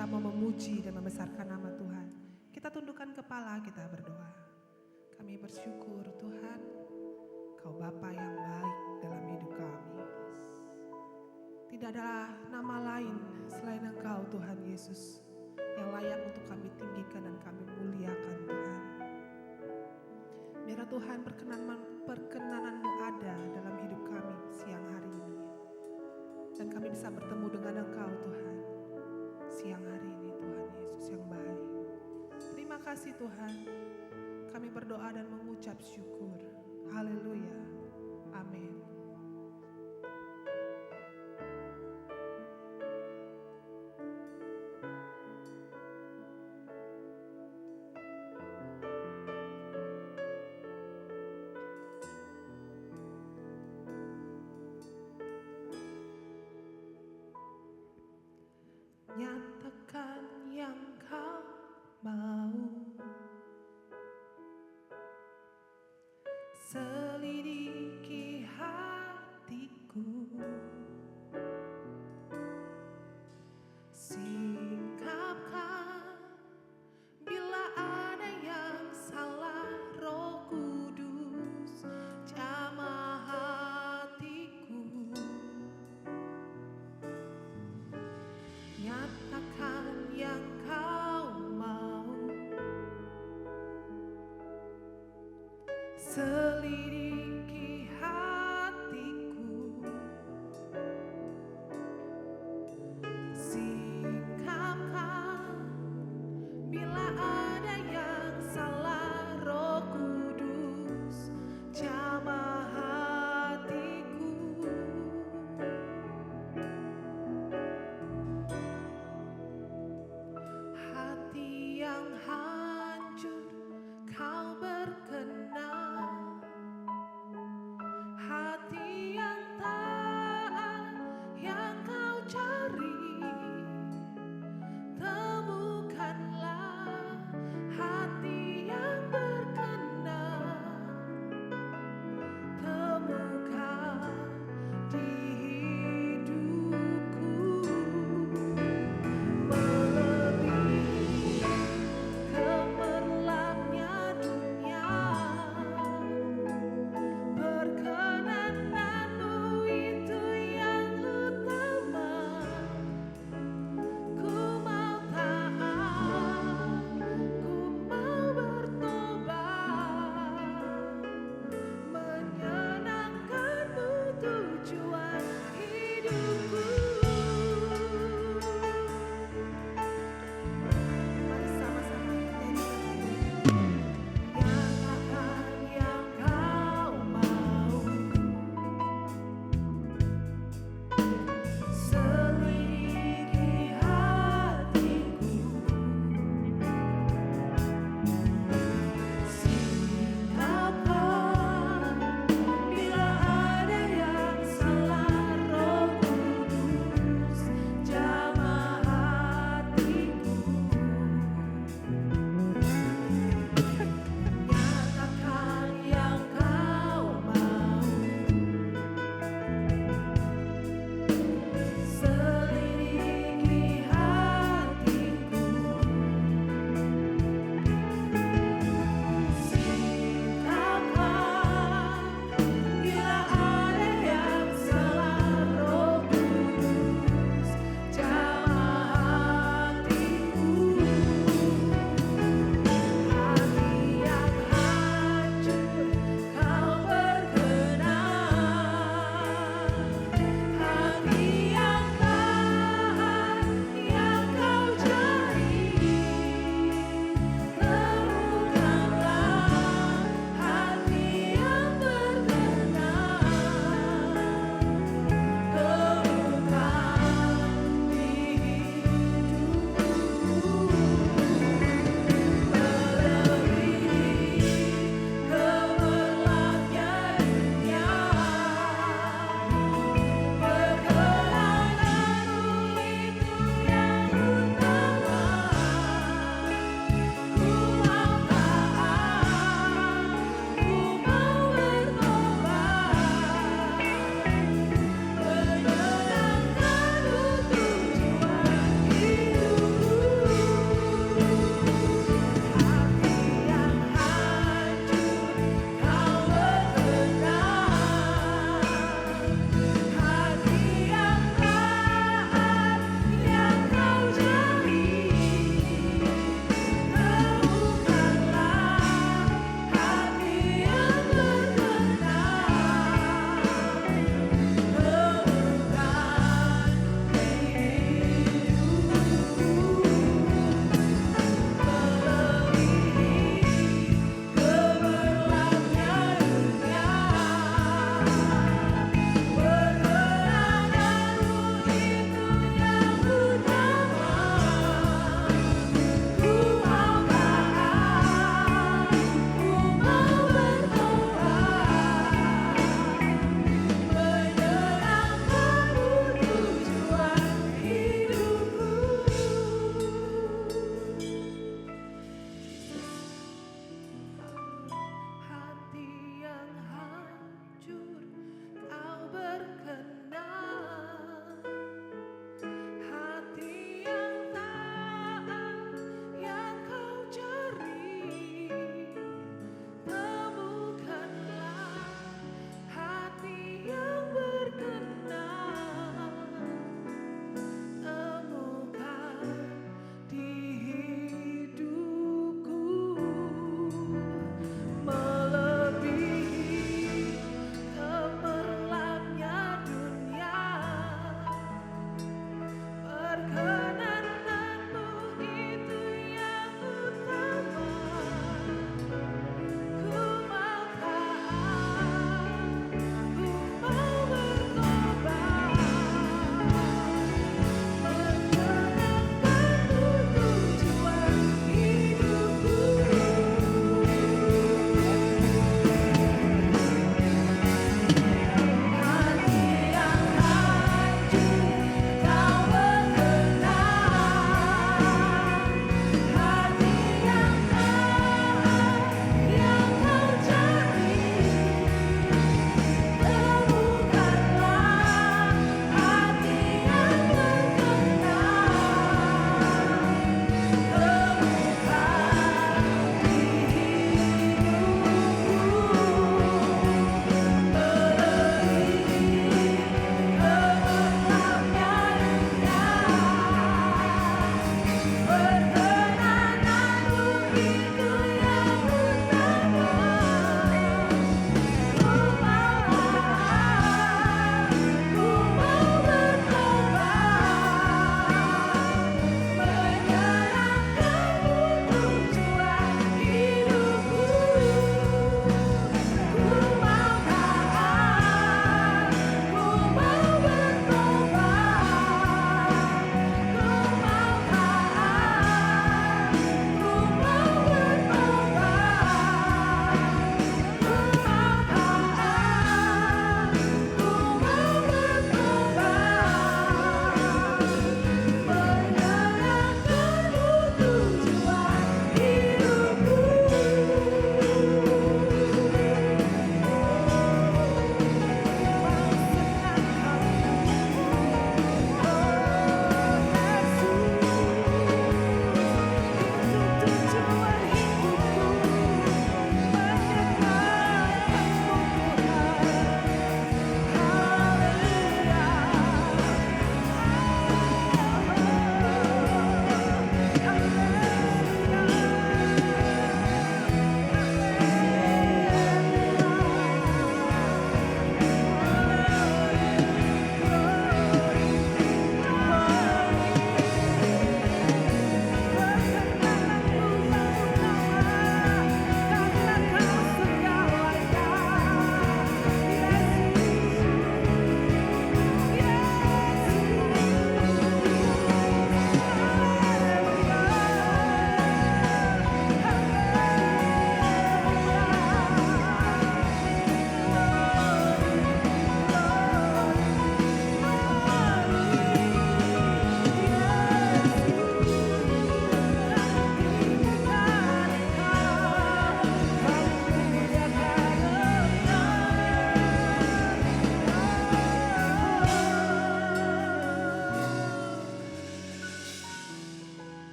kita mau memuji dan membesarkan nama Tuhan. Kita tundukkan kepala, kita berdoa. Kami bersyukur Tuhan, Kau Bapa yang baik dalam hidup kami. Tidak ada nama lain selain Engkau Tuhan Yesus yang layak untuk kami tinggikan dan kami muliakan Tuhan. Biar Tuhan perkenanan-Mu ada dalam hidup kami siang hari ini. Dan kami bisa bertemu dengan Engkau Tuhan siang hari ini Tuhan Yesus yang baik. Terima kasih Tuhan. Kami berdoa dan mengucap syukur. Haleluya. Amin. Nyatakan yang Kau mau, selidiki hatiku, singkapkan bila ada yang salah. Roh Kudus jamah hatiku, nyatakan yang Kau mau, selidiki hatiku, singkapkan bila ada yang salah. Roh Kudus jamah hatiku, hati yang hancur Kau berkenan,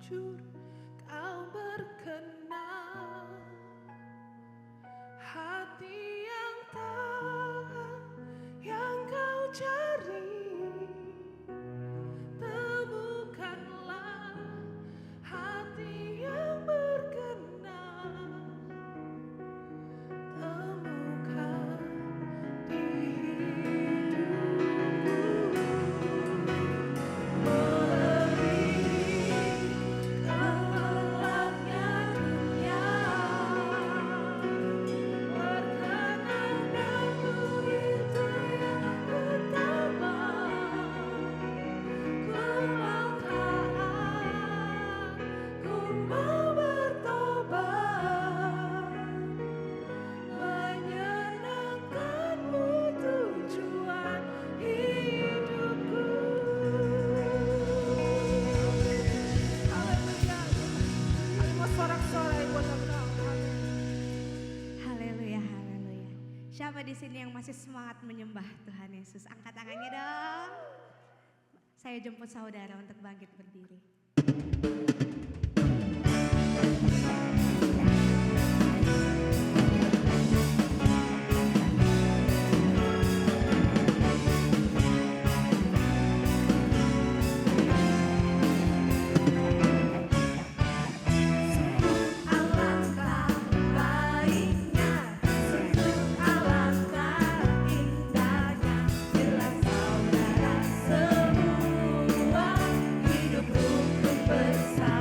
jujur kau berkenan, hati yang taat yang kau cari. Temukanlah hati yang berkenan, temukan di hidupku. Melebihi gelapnya dunia, perkenananmu itu yang utama. Ku mau taat, ku mau bertobat, menyenangkanmu tujuan hidupku. Haleluya. Kami mau sorak-sorai buat Engkau. Haleluya, haleluya. Siapa di sini yang masih semangat menyembah Tuhan Yesus? Angkat tangannya dong. Saya jemput saudara untuk bangkit berdiri. Alangkah baiknya, sungguh alangkah indahnya, bila saudara semua hidup rukun bersama.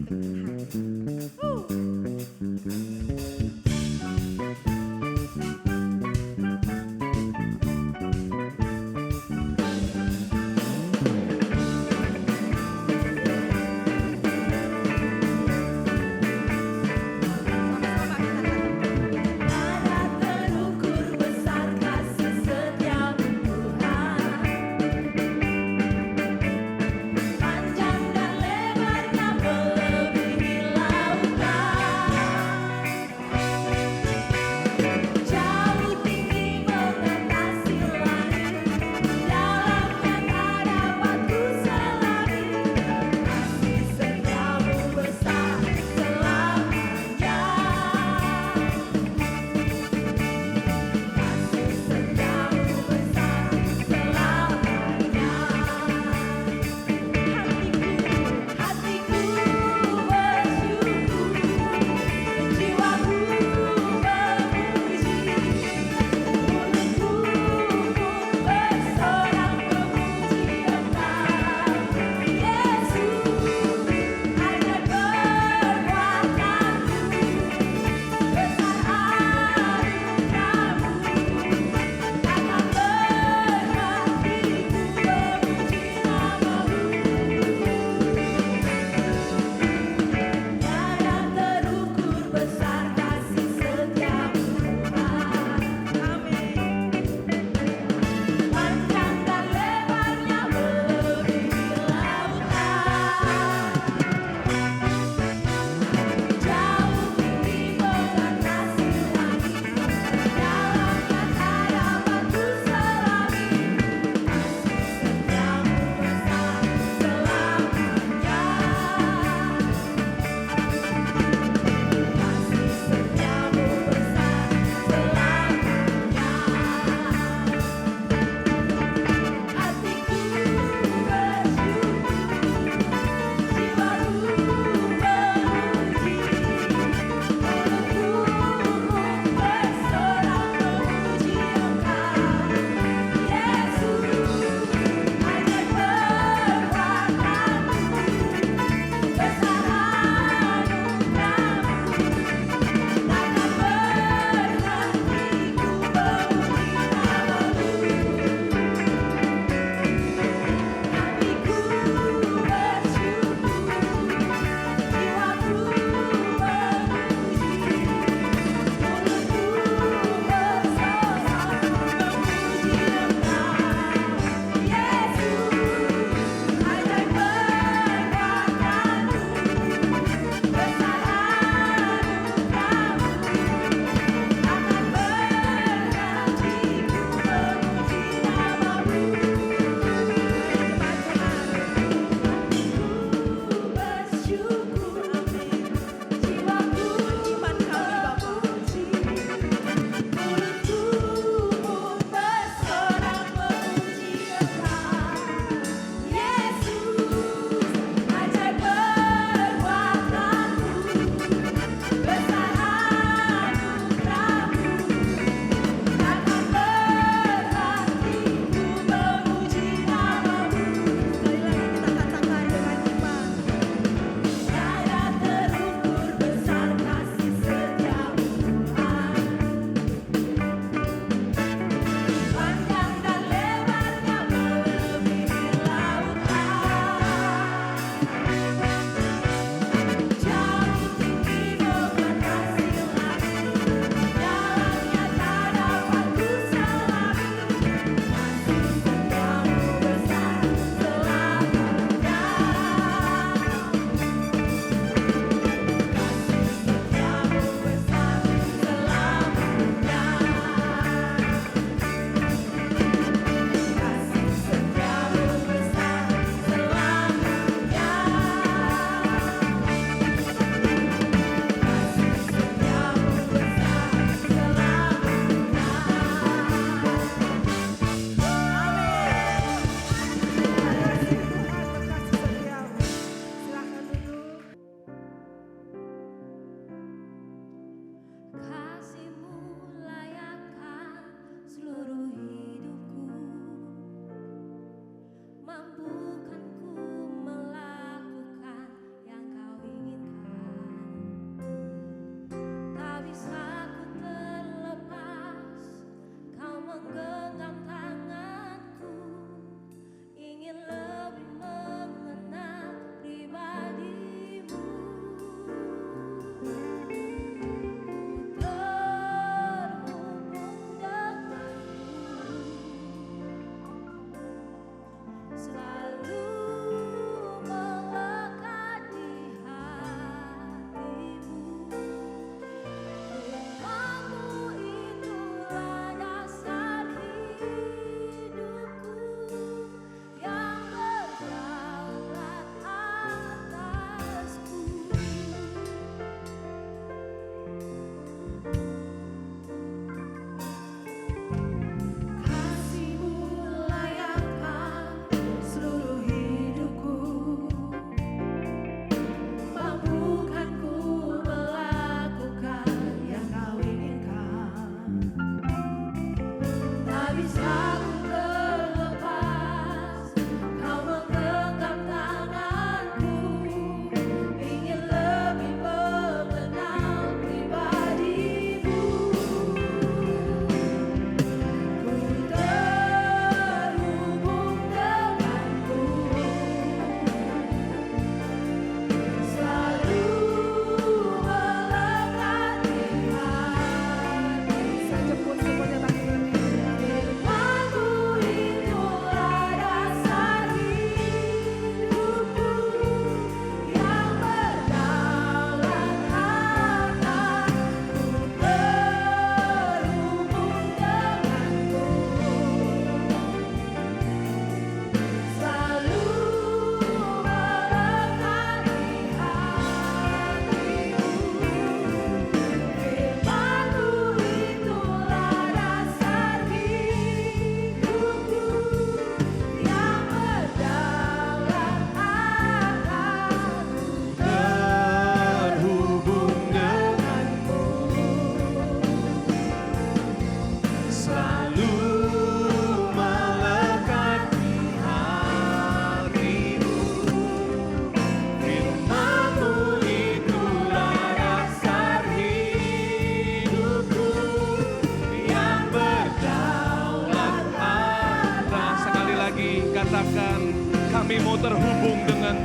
untuk Tuhan. Sama-sama kita katakan. Tak terukur besar kasih setiamu Tuhan, panjang dan lebarnya melebihi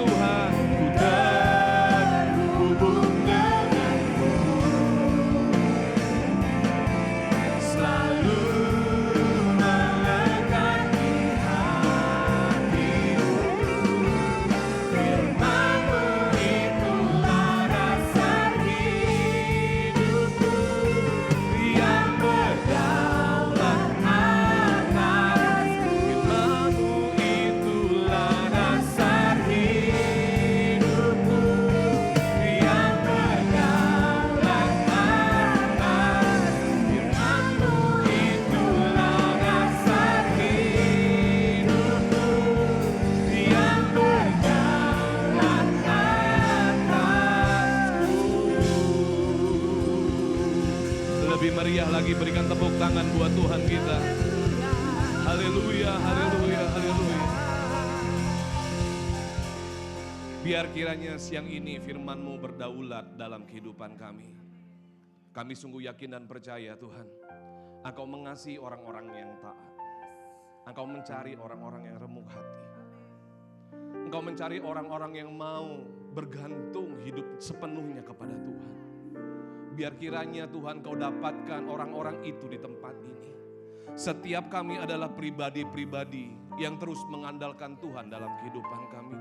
Tuhan, ku terhubung denganmu, selalu melekat di hatiku. Firman-Mu itulah dasar hidupku, yang berdaulat atasku. Firman-Mu itulah dasar hidupku, yang berdaulat atasku. Firman-Mu itulah dasar hidupku, yang berdaulat atasku. Lebih meriah lagi, berikan tepuk tangan buat Tuhan kita. Haleluya, haleluya, haleluya. Biar kiranya siang ini firman-Mu berdaulat dalam kehidupan kami. Kami sungguh yakin dan percaya Tuhan, Engkau mengasihi orang-orang yang taat. Engkau mencari orang-orang yang remuk hati. Engkau mencari orang-orang yang mau bergantung hidup sepenuhnya kepada Tuhan. Biar kiranya Tuhan Kau dapatkan orang-orang itu di tempat ini. Setiap kami adalah pribadi-pribadi yang terus mengandalkan Tuhan dalam kehidupan kami.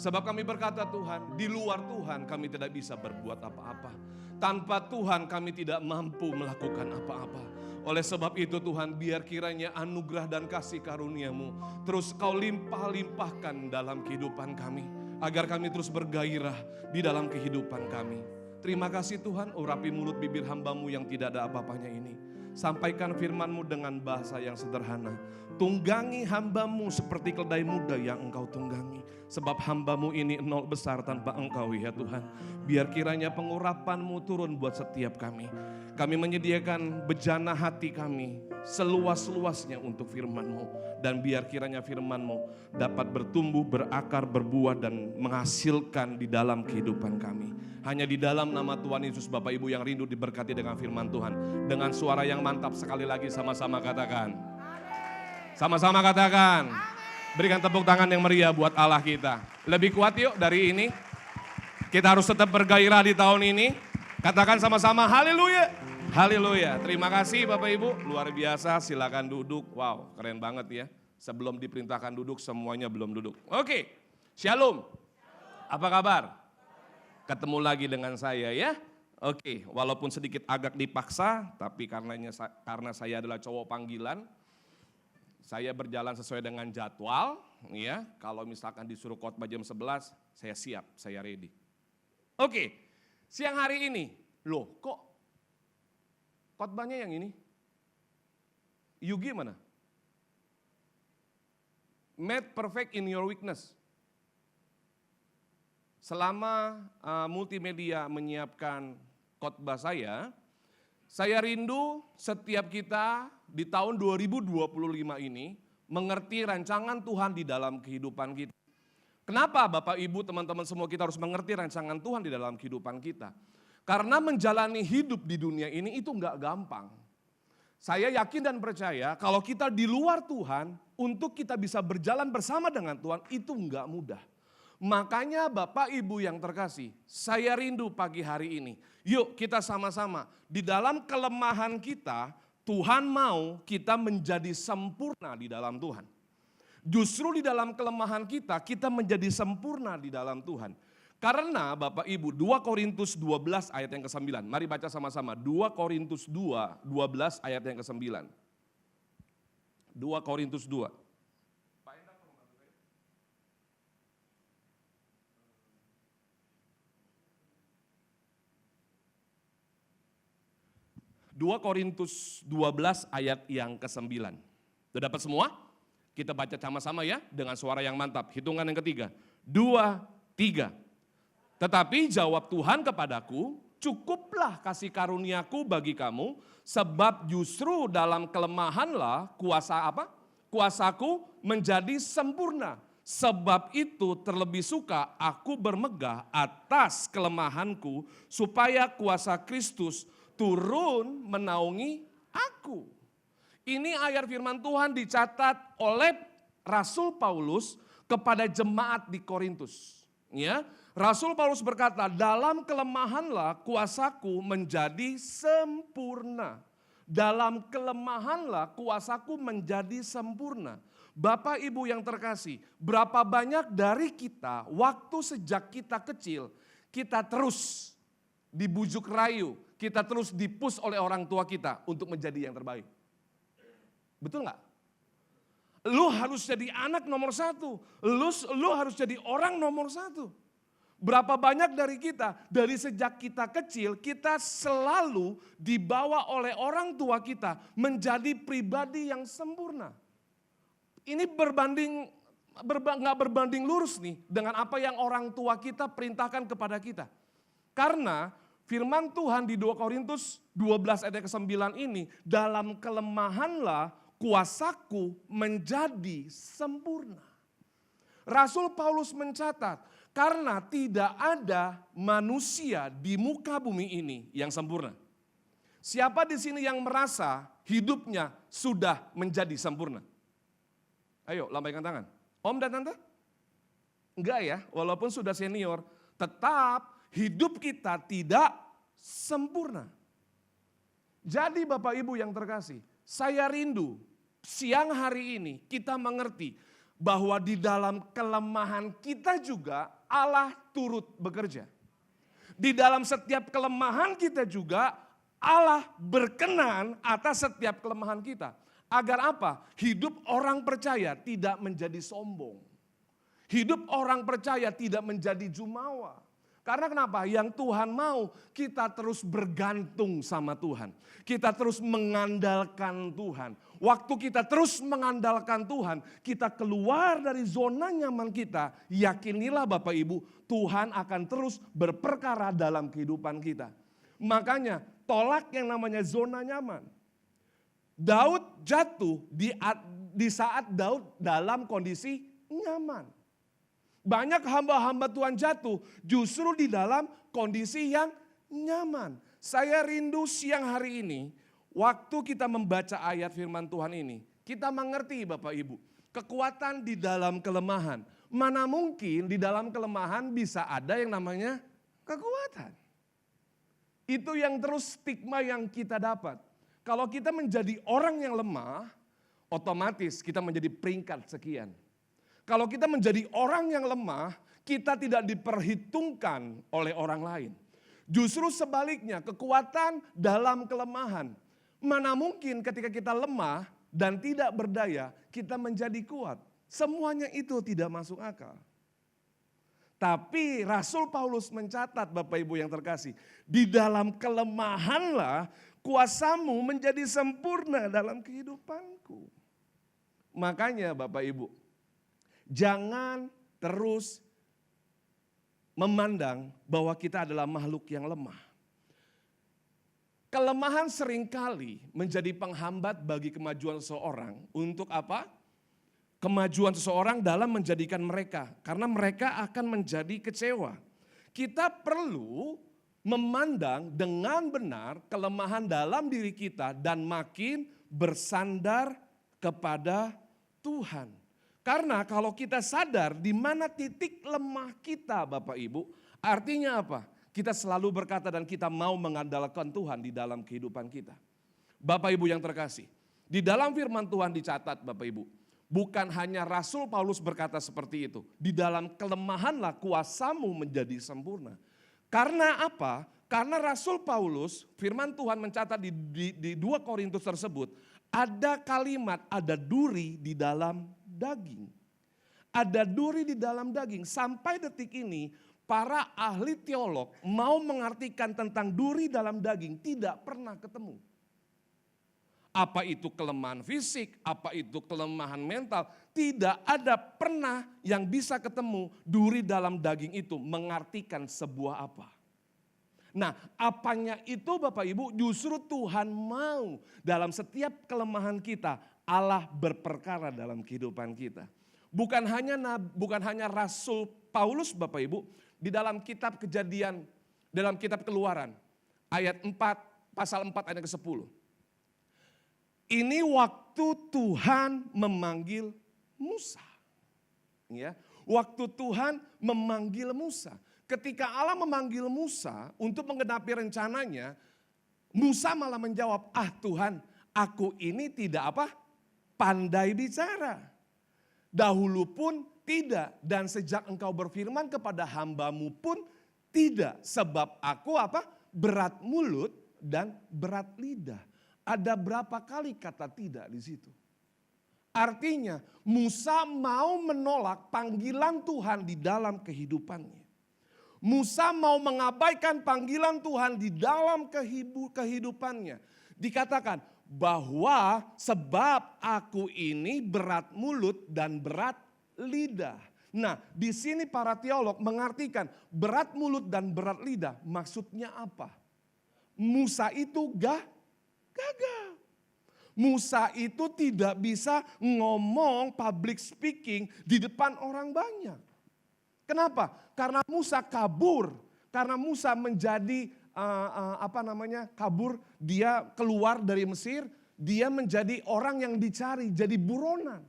Sebab kami berkata Tuhan, di luar Tuhan kami tidak bisa berbuat apa-apa. Tanpa Tuhan kami tidak mampu melakukan apa-apa. Oleh sebab itu Tuhan, biar kiranya anugerah dan kasih karunia-Mu terus Kau limpah-limpahkan dalam kehidupan kami. Agar kami terus bergairah di dalam kehidupan kami. Terima kasih Tuhan, urapi mulut bibir hamba-Mu yang tidak ada apa-apanya ini. Sampaikan firman-Mu dengan bahasa yang sederhana. Tunggangi hamba-Mu seperti keledai muda yang Engkau tunggangi. Sebab hamba-Mu ini nol besar tanpa Engkau ya Tuhan. Biar kiranya pengurapan-Mu turun buat setiap kami. Kami menyediakan bejana hati kami seluas-luasnya untuk firman-Mu. Dan biar kiranya firman-Mu dapat bertumbuh, berakar, berbuah dan menghasilkan di dalam kehidupan kami. Hanya di dalam nama Tuhan Yesus, Bapak Ibu yang rindu diberkati dengan firman Tuhan. Dengan suara yang mantap sekali lagi sama-sama katakan. Sama-sama katakan. Berikan tepuk tangan yang meriah buat Allah kita. Lebih kuat yuk dari ini. Kita harus tetap bergairah di tahun ini. Katakan sama-sama haleluya. Haleluya. Terima kasih Bapak Ibu. Luar biasa, silakan duduk. Wow, keren banget ya. Sebelum diperintahkan duduk, semuanya belum duduk. Oke, shalom. Apa kabar? Ketemu lagi dengan saya ya. Oke, walaupun sedikit agak dipaksa, tapi karena saya adalah cowok panggilan, saya berjalan sesuai dengan jadwal. Ya, kalau misalkan disuruh khotbah jam 11, saya siap, saya ready. Oke, siang hari ini, loh kok khotbahnya yang ini? Yugi mana? Made perfect in your weakness. Selama multimedia menyiapkan khotbah saya rindu setiap kita di tahun 2025 ini mengerti rancangan Tuhan di dalam kehidupan kita. Kenapa Bapak Ibu teman-teman semua kita harus mengerti rancangan Tuhan di dalam kehidupan kita? Karena menjalani hidup di dunia ini itu enggak gampang. Saya yakin dan percaya kalau kita di luar Tuhan, untuk kita bisa berjalan bersama dengan Tuhan itu enggak mudah. Makanya Bapak Ibu yang terkasih, saya rindu pagi hari ini. Yuk kita sama-sama, di dalam kelemahan kita, Tuhan mau kita menjadi sempurna di dalam Tuhan. Justru di dalam kelemahan kita menjadi sempurna di dalam Tuhan. Karena Bapak Ibu, 2 Korintus 12 ayat yang ke-9. Mari baca sama-sama, 2 Korintus 2, 12 ayat yang ke-9. 2 Korintus 2. 2 Korintus 12 ayat yang ke-9. Sudah dapat semua? Kita baca sama-sama ya dengan suara yang mantap. Hitungan yang ketiga. 2, 3. Tetapi jawab Tuhan kepadaku, cukuplah kasih karuniaku bagi kamu, sebab justru dalam kelemahanlah kuasaku menjadi sempurna. Sebab itu terlebih suka aku bermegah atas kelemahanku, supaya kuasa Kristus turun menaungi aku. Ini ayat firman Tuhan dicatat oleh Rasul Paulus kepada jemaat di Korintus. Ya, Rasul Paulus berkata, dalam kelemahanlah kuasaku menjadi sempurna. Dalam kelemahanlah kuasaku menjadi sempurna. Bapak Ibu yang terkasih, berapa banyak dari kita waktu sejak kita kecil, kita terus dibujuk rayu, kita terus dipus oleh orang tua kita untuk menjadi yang terbaik. Betul nggak? Lu harus jadi anak nomor satu, lu harus jadi orang nomor satu. Berapa banyak dari kita, dari sejak kita kecil, kita selalu dibawa oleh orang tua kita menjadi pribadi yang sempurna. Ini nggak berbanding lurus nih dengan apa yang orang tua kita perintahkan kepada kita. Karena firman Tuhan di 2 Korintus 12 ayat ke-9 ini, dalam kelemahanlah kuasaku menjadi sempurna. Rasul Paulus mencatat, karena tidak ada manusia di muka bumi ini yang sempurna. Siapa di sini yang merasa hidupnya sudah menjadi sempurna? Ayo lambaikan tangan. Om dan tante? Enggak ya, walaupun sudah senior, tetap hidup kita tidak sempurna. Jadi Bapak Ibu yang terkasih, saya rindu siang hari ini kita mengerti bahwa di dalam kelemahan kita juga Allah turut bekerja. Di dalam setiap kelemahan kita juga Allah berkenan atas setiap kelemahan kita. Agar apa? Hidup orang percaya tidak menjadi sombong. Hidup orang percaya tidak menjadi jumawa. Karena kenapa? Yang Tuhan mau kita terus bergantung sama Tuhan. Kita terus mengandalkan Tuhan. Waktu kita terus mengandalkan Tuhan, kita keluar dari zona nyaman kita. Yakinilah Bapak Ibu, Tuhan akan terus berperkara dalam kehidupan kita. Makanya tolak yang namanya zona nyaman. Daud jatuh di saat Daud dalam kondisi nyaman. Banyak hamba-hamba Tuhan jatuh justru di dalam kondisi yang nyaman. Saya rindu siang hari ini, waktu kita membaca ayat firman Tuhan ini, kita mengerti Bapak Ibu, kekuatan di dalam kelemahan. Mana mungkin di dalam kelemahan bisa ada yang namanya kekuatan. Itu yang terus stigma yang kita dapat. Kalau kita menjadi orang yang lemah, otomatis kita menjadi peringkat sekian. Kalau kita menjadi orang yang lemah, kita tidak diperhitungkan oleh orang lain. Justru sebaliknya, kekuatan dalam kelemahan. Mana mungkin ketika kita lemah dan tidak berdaya, kita menjadi kuat. Semuanya itu tidak masuk akal. Tapi Rasul Paulus mencatat, Bapak Ibu yang terkasih, di dalam kelemahanlah kuasamu menjadi sempurna dalam kehidupanku. Makanya Bapak Ibu, jangan terus memandang bahwa kita adalah makhluk yang lemah. Kelemahan seringkali menjadi penghambat bagi kemajuan seseorang. Untuk apa? Kemajuan seseorang dalam menjadikan mereka. Karena mereka akan menjadi kecewa. Kita perlu memandang dengan benar kelemahan dalam diri kita dan makin bersandar kepada Tuhan. Karena kalau kita sadar di mana titik lemah kita Bapak Ibu, artinya apa? Kita selalu berkata dan kita mau mengandalkan Tuhan di dalam kehidupan kita. Bapak Ibu yang terkasih, di dalam firman Tuhan dicatat Bapak Ibu, bukan hanya Rasul Paulus berkata seperti itu. Di dalam kelemahanlah kuasamu menjadi sempurna. Karena apa? Karena Rasul Paulus, firman Tuhan mencatat di 2 Korintus tersebut, ada kalimat, ada duri di dalam daging. Ada duri di dalam daging. Sampai detik ini para ahli teolog mau mengartikan tentang duri dalam daging tidak pernah ketemu. Apa itu kelemahan fisik, apa itu kelemahan mental, tidak ada pernah yang bisa ketemu duri dalam daging itu mengartikan sebuah apa. Nah, apanya itu Bapak Ibu justru Tuhan mau dalam setiap kelemahan kita Allah berperkara dalam kehidupan kita. Bukan hanya Rasul Paulus Bapak Ibu di dalam kitab Kejadian, dalam kitab Keluaran ayat 4 pasal 4 ayat ke-10. Ini waktu Tuhan memanggil Musa. Ya, waktu Tuhan memanggil Musa. Ketika Allah memanggil Musa untuk menggenapi rencananya, Musa malah menjawab, Tuhan, aku ini tidak pandai bicara. Dahulu pun tidak, dan sejak engkau berfirman kepada hambamu pun tidak. Sebab aku berat mulut dan berat lidah. Ada berapa kali kata tidak di situ? Artinya Musa mau menolak panggilan Tuhan di dalam kehidupannya. Musa mau mengabaikan panggilan Tuhan di dalam kehidupannya. Dikatakan bahwa sebab aku ini berat mulut dan berat lidah. Nah, di sini para teolog mengartikan berat mulut dan berat lidah maksudnya apa? Musa itu gagal. Musa itu tidak bisa ngomong public speaking di depan orang banyak. Kenapa? Karena Musa kabur. Karena Musa menjadi kabur, dia keluar dari Mesir, dia menjadi orang yang dicari, jadi buronan.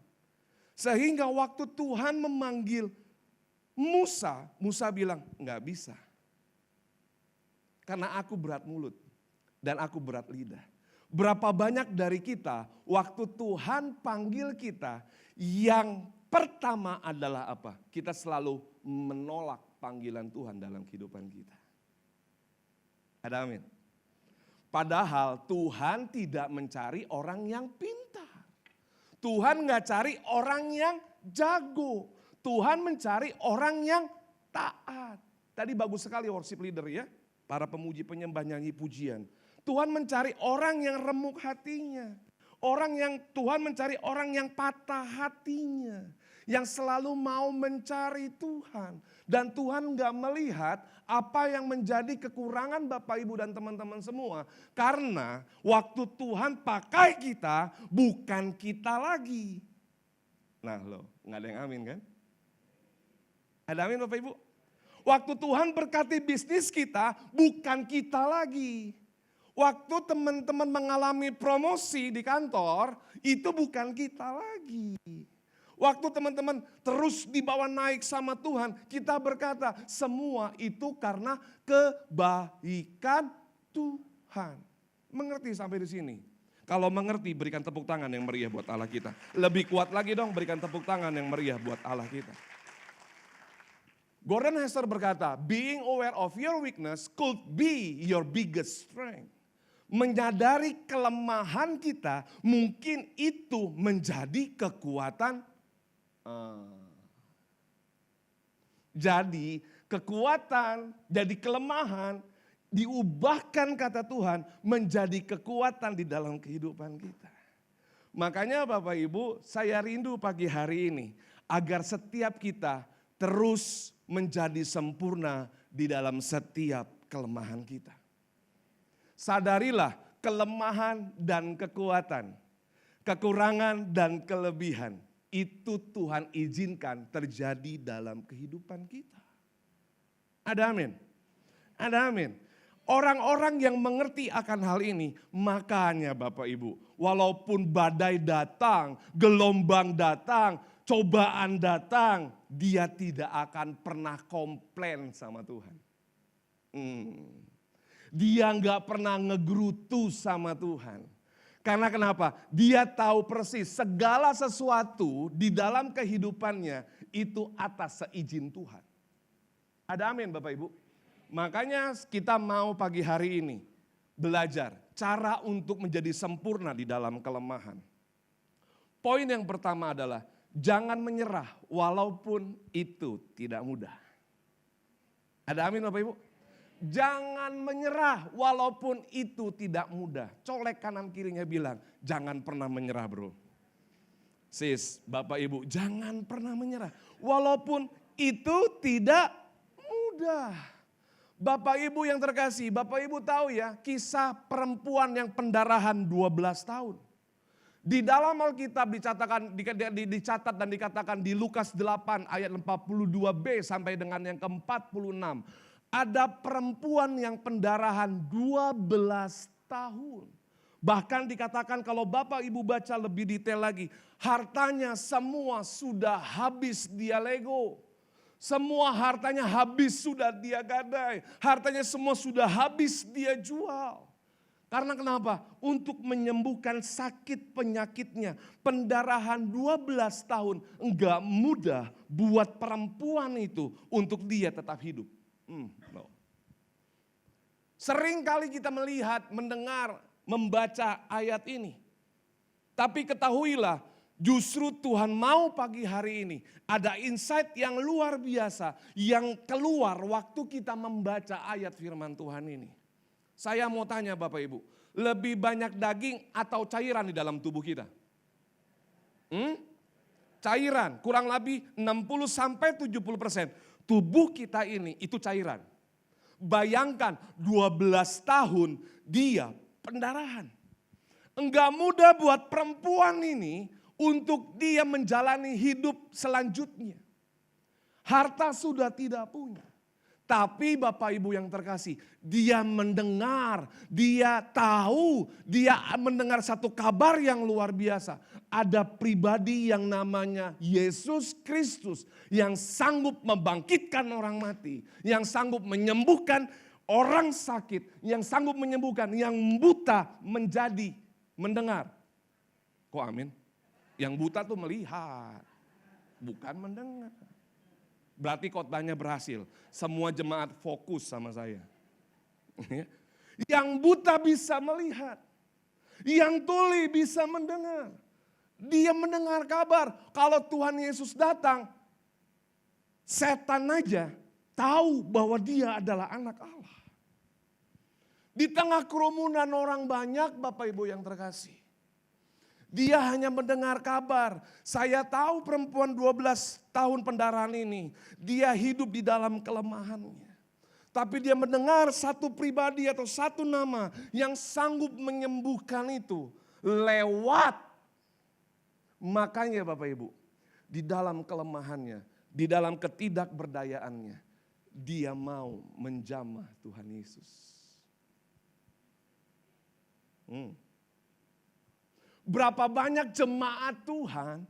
Sehingga waktu Tuhan memanggil Musa, Musa bilang, enggak bisa. Karena aku berat mulut dan aku berat lidah. Berapa banyak dari kita, waktu Tuhan panggil kita, yang pertama adalah apa? Kita selalu menolak panggilan Tuhan dalam kehidupan kita. Ada amin. Padahal Tuhan tidak mencari orang yang pintar. Tuhan gak cari orang yang jago. Tuhan mencari orang yang taat. Tadi bagus sekali worship leader ya. Para pemuji penyembah nyanyi pujian. Tuhan mencari orang yang remuk hatinya. Tuhan mencari orang yang patah hatinya. Yang selalu mau mencari Tuhan. Dan Tuhan gak melihat apa yang menjadi kekurangan Bapak Ibu dan teman-teman semua. Karena waktu Tuhan pakai kita, bukan kita lagi. Nah gak ada yang amin kan? Ada amin Bapak Ibu? Waktu Tuhan berkati bisnis kita, bukan kita lagi. Waktu teman-teman mengalami promosi di kantor, itu bukan kita lagi. Waktu teman-teman terus dibawa naik sama Tuhan, kita berkata semua itu karena kebaikan Tuhan. Mengerti sampai di sini? Kalau mengerti berikan tepuk tangan yang meriah buat Allah kita. Lebih kuat lagi dong berikan tepuk tangan yang meriah buat Allah kita. Gordon Hester berkata, being aware of your weakness could be your biggest strength. Menyadari kelemahan kita mungkin itu menjadi kekuatan. Jadi kekuatan, jadi kelemahan diubahkan kata Tuhan menjadi kekuatan di dalam kehidupan kita. Makanya Bapak Ibu saya rindu pagi hari ini agar setiap kita terus menjadi sempurna di dalam setiap kelemahan kita. Sadarilah kelemahan dan kekuatan, kekurangan dan kelebihan. Itu Tuhan izinkan terjadi dalam kehidupan kita. Ada amin? Ada amin? Orang-orang yang mengerti akan hal ini, makanya Bapak Ibu, walaupun badai datang, gelombang datang, cobaan datang, dia tidak akan pernah komplain sama Tuhan. Dia nggak pernah ngegerutu sama Tuhan. Karena kenapa? Dia tahu persis segala sesuatu di dalam kehidupannya itu atas seizin Tuhan. Ada amin Bapak Ibu? Makanya kita mau pagi hari ini belajar cara untuk menjadi sempurna di dalam kelemahan. Poin yang pertama adalah jangan menyerah walaupun itu tidak mudah. Ada amin Bapak Ibu? Jangan menyerah walaupun itu tidak mudah. Colek kanan kirinya bilang, jangan pernah menyerah bro. Sis, Bapak Ibu, jangan pernah menyerah. Walaupun itu tidak mudah. Bapak Ibu yang terkasih, Bapak Ibu tahu ya kisah perempuan yang pendarahan 12 tahun. Di dalam Alkitab dicatat dan dikatakan di Lukas 8 ayat 42b sampai dengan yang ke-46. Ada perempuan yang pendarahan 12 tahun. Bahkan dikatakan kalau Bapak Ibu baca lebih detail lagi. Hartanya semua sudah habis dia lego. Semua hartanya habis sudah dia gadai. Hartanya semua sudah habis dia jual. Karena kenapa? Untuk menyembuhkan sakit penyakitnya. Pendarahan 12 tahun enggak mudah buat perempuan itu untuk dia tetap hidup. No. Sering kali kita melihat, mendengar, membaca ayat ini. Tapi ketahuilah, justru Tuhan mau pagi hari ini ada insight yang luar biasa yang keluar waktu kita membaca ayat firman Tuhan ini. Saya mau tanya Bapak Ibu, lebih banyak daging atau cairan di dalam tubuh kita? Cairan, kurang lebih 60-70%. Tubuh kita ini itu cairan. Bayangkan 12 tahun dia pendarahan. Enggak mudah buat perempuan ini untuk dia menjalani hidup selanjutnya. Harta sudah tidak punya. Tapi Bapak Ibu yang terkasih, dia mendengar, dia tahu, dia mendengar satu kabar yang luar biasa. Ada pribadi yang namanya Yesus Kristus yang sanggup membangkitkan orang mati, yang sanggup menyembuhkan orang sakit, yang sanggup menyembuhkan yang buta menjadi mendengar. Kok amin? Yang buta tuh melihat, bukan mendengar. Berarti khotbahnya berhasil. Semua jemaat fokus sama saya. Yang buta bisa melihat. Yang tuli bisa mendengar. Dia mendengar kabar. Kalau Tuhan Yesus datang, setan aja tahu bahwa dia adalah anak Allah. Di tengah kerumunan orang banyak, Bapak Ibu yang terkasih. Dia hanya mendengar kabar. Saya tahu perempuan 12 tahun pendarahan ini. Dia hidup di dalam kelemahannya. Tapi dia mendengar satu pribadi atau satu nama yang sanggup menyembuhkan itu. Lewat. Makanya Bapak Ibu, di dalam kelemahannya, di dalam ketidakberdayaannya, dia mau menjamah Tuhan Yesus. Berapa banyak jemaat Tuhan,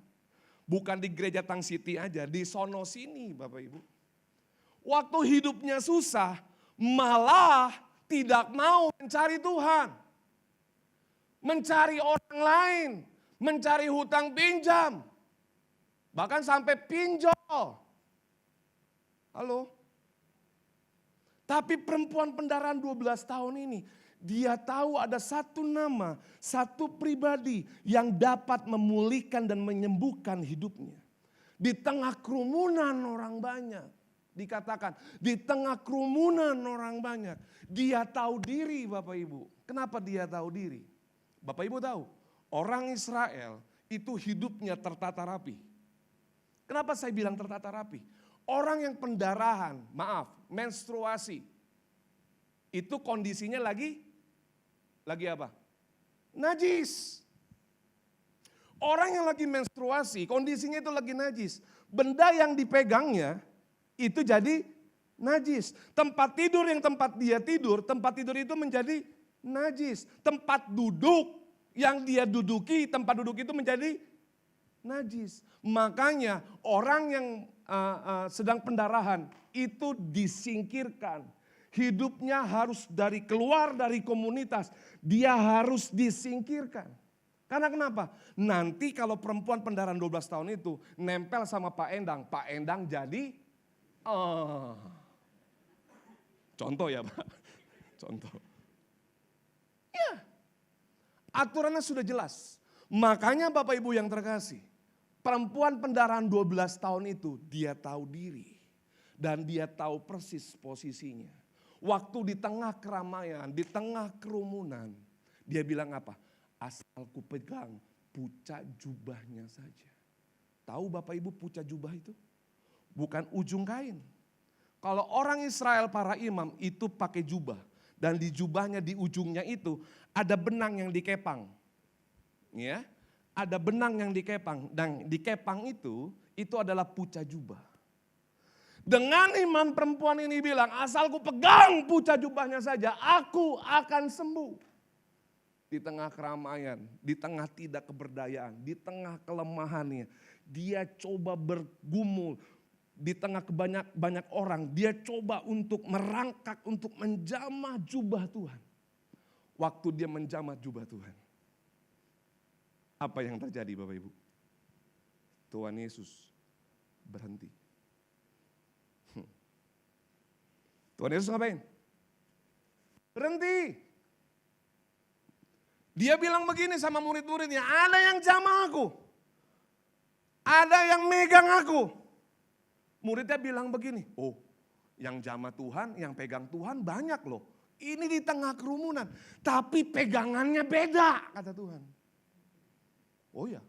bukan di gereja Tang City aja, di sono sini Bapak Ibu. Waktu hidupnya susah, malah tidak mau mencari Tuhan. Mencari orang lain, mencari hutang pinjam. Bahkan sampai pinjol. Halo? Tapi perempuan pendarahan 12 tahun ini, dia tahu ada satu nama, satu pribadi yang dapat memulihkan dan menyembuhkan hidupnya. Di tengah kerumunan orang banyak, dikatakan di tengah kerumunan orang banyak, dia tahu diri Bapak Ibu. Kenapa dia tahu diri? Bapak Ibu tahu, orang Israel itu hidupnya tertata rapi. Kenapa saya bilang tertata rapi? Orang yang pendarahan, menstruasi, itu kondisinya lagi apa? Najis. Orang yang lagi menstruasi, kondisinya itu lagi najis. Benda yang dipegangnya itu jadi najis. Tempat tidur yang tempat dia tidur, tempat tidur itu menjadi najis. Tempat duduk yang dia duduki, tempat duduk itu menjadi najis. Makanya orang yang sedang pendarahan itu disingkirkan. Hidupnya harus keluar dari komunitas. Dia harus disingkirkan. Karena kenapa? Nanti kalau perempuan pendarahan 12 tahun itu nempel sama Pak Endang jadi contoh ya Pak. Contoh. Ya. Aturannya sudah jelas. Makanya Bapak Ibu yang terkasih, perempuan pendarahan 12 tahun itu dia tahu diri. Dan dia tahu persis posisinya. Waktu di tengah keramaian, di tengah kerumunan, dia bilang apa? Asal ku pegang pucak jubahnya saja. Tahu Bapak Ibu pucak jubah itu? Bukan ujung kain. Kalau orang Israel para imam itu pakai jubah. Dan di jubahnya di ujungnya itu ada benang yang dikepang. Ya, ada benang yang dikepang. Dan dikepang itu adalah pucak jubah. Dengan iman perempuan ini bilang, asal ku pegang pucak jubahnya saja, aku akan sembuh. Di tengah keramaian, di tengah tidak keberdayaan, di tengah kelemahannya, dia coba bergumul, di tengah banyak orang, dia coba untuk merangkak, untuk menjamah jubah Tuhan. Waktu dia menjamah jubah Tuhan, apa yang terjadi Bapak Ibu? Tuhan Yesus berhenti. Tuhan Yesus ngapain? Berhenti. Dia bilang begini sama murid-muridnya, ada yang jamah aku. Ada yang megang aku. Muridnya bilang begini, oh yang jamah Tuhan, yang pegang Tuhan banyak loh. Ini di tengah kerumunan, tapi pegangannya beda, kata Tuhan. Oh ya.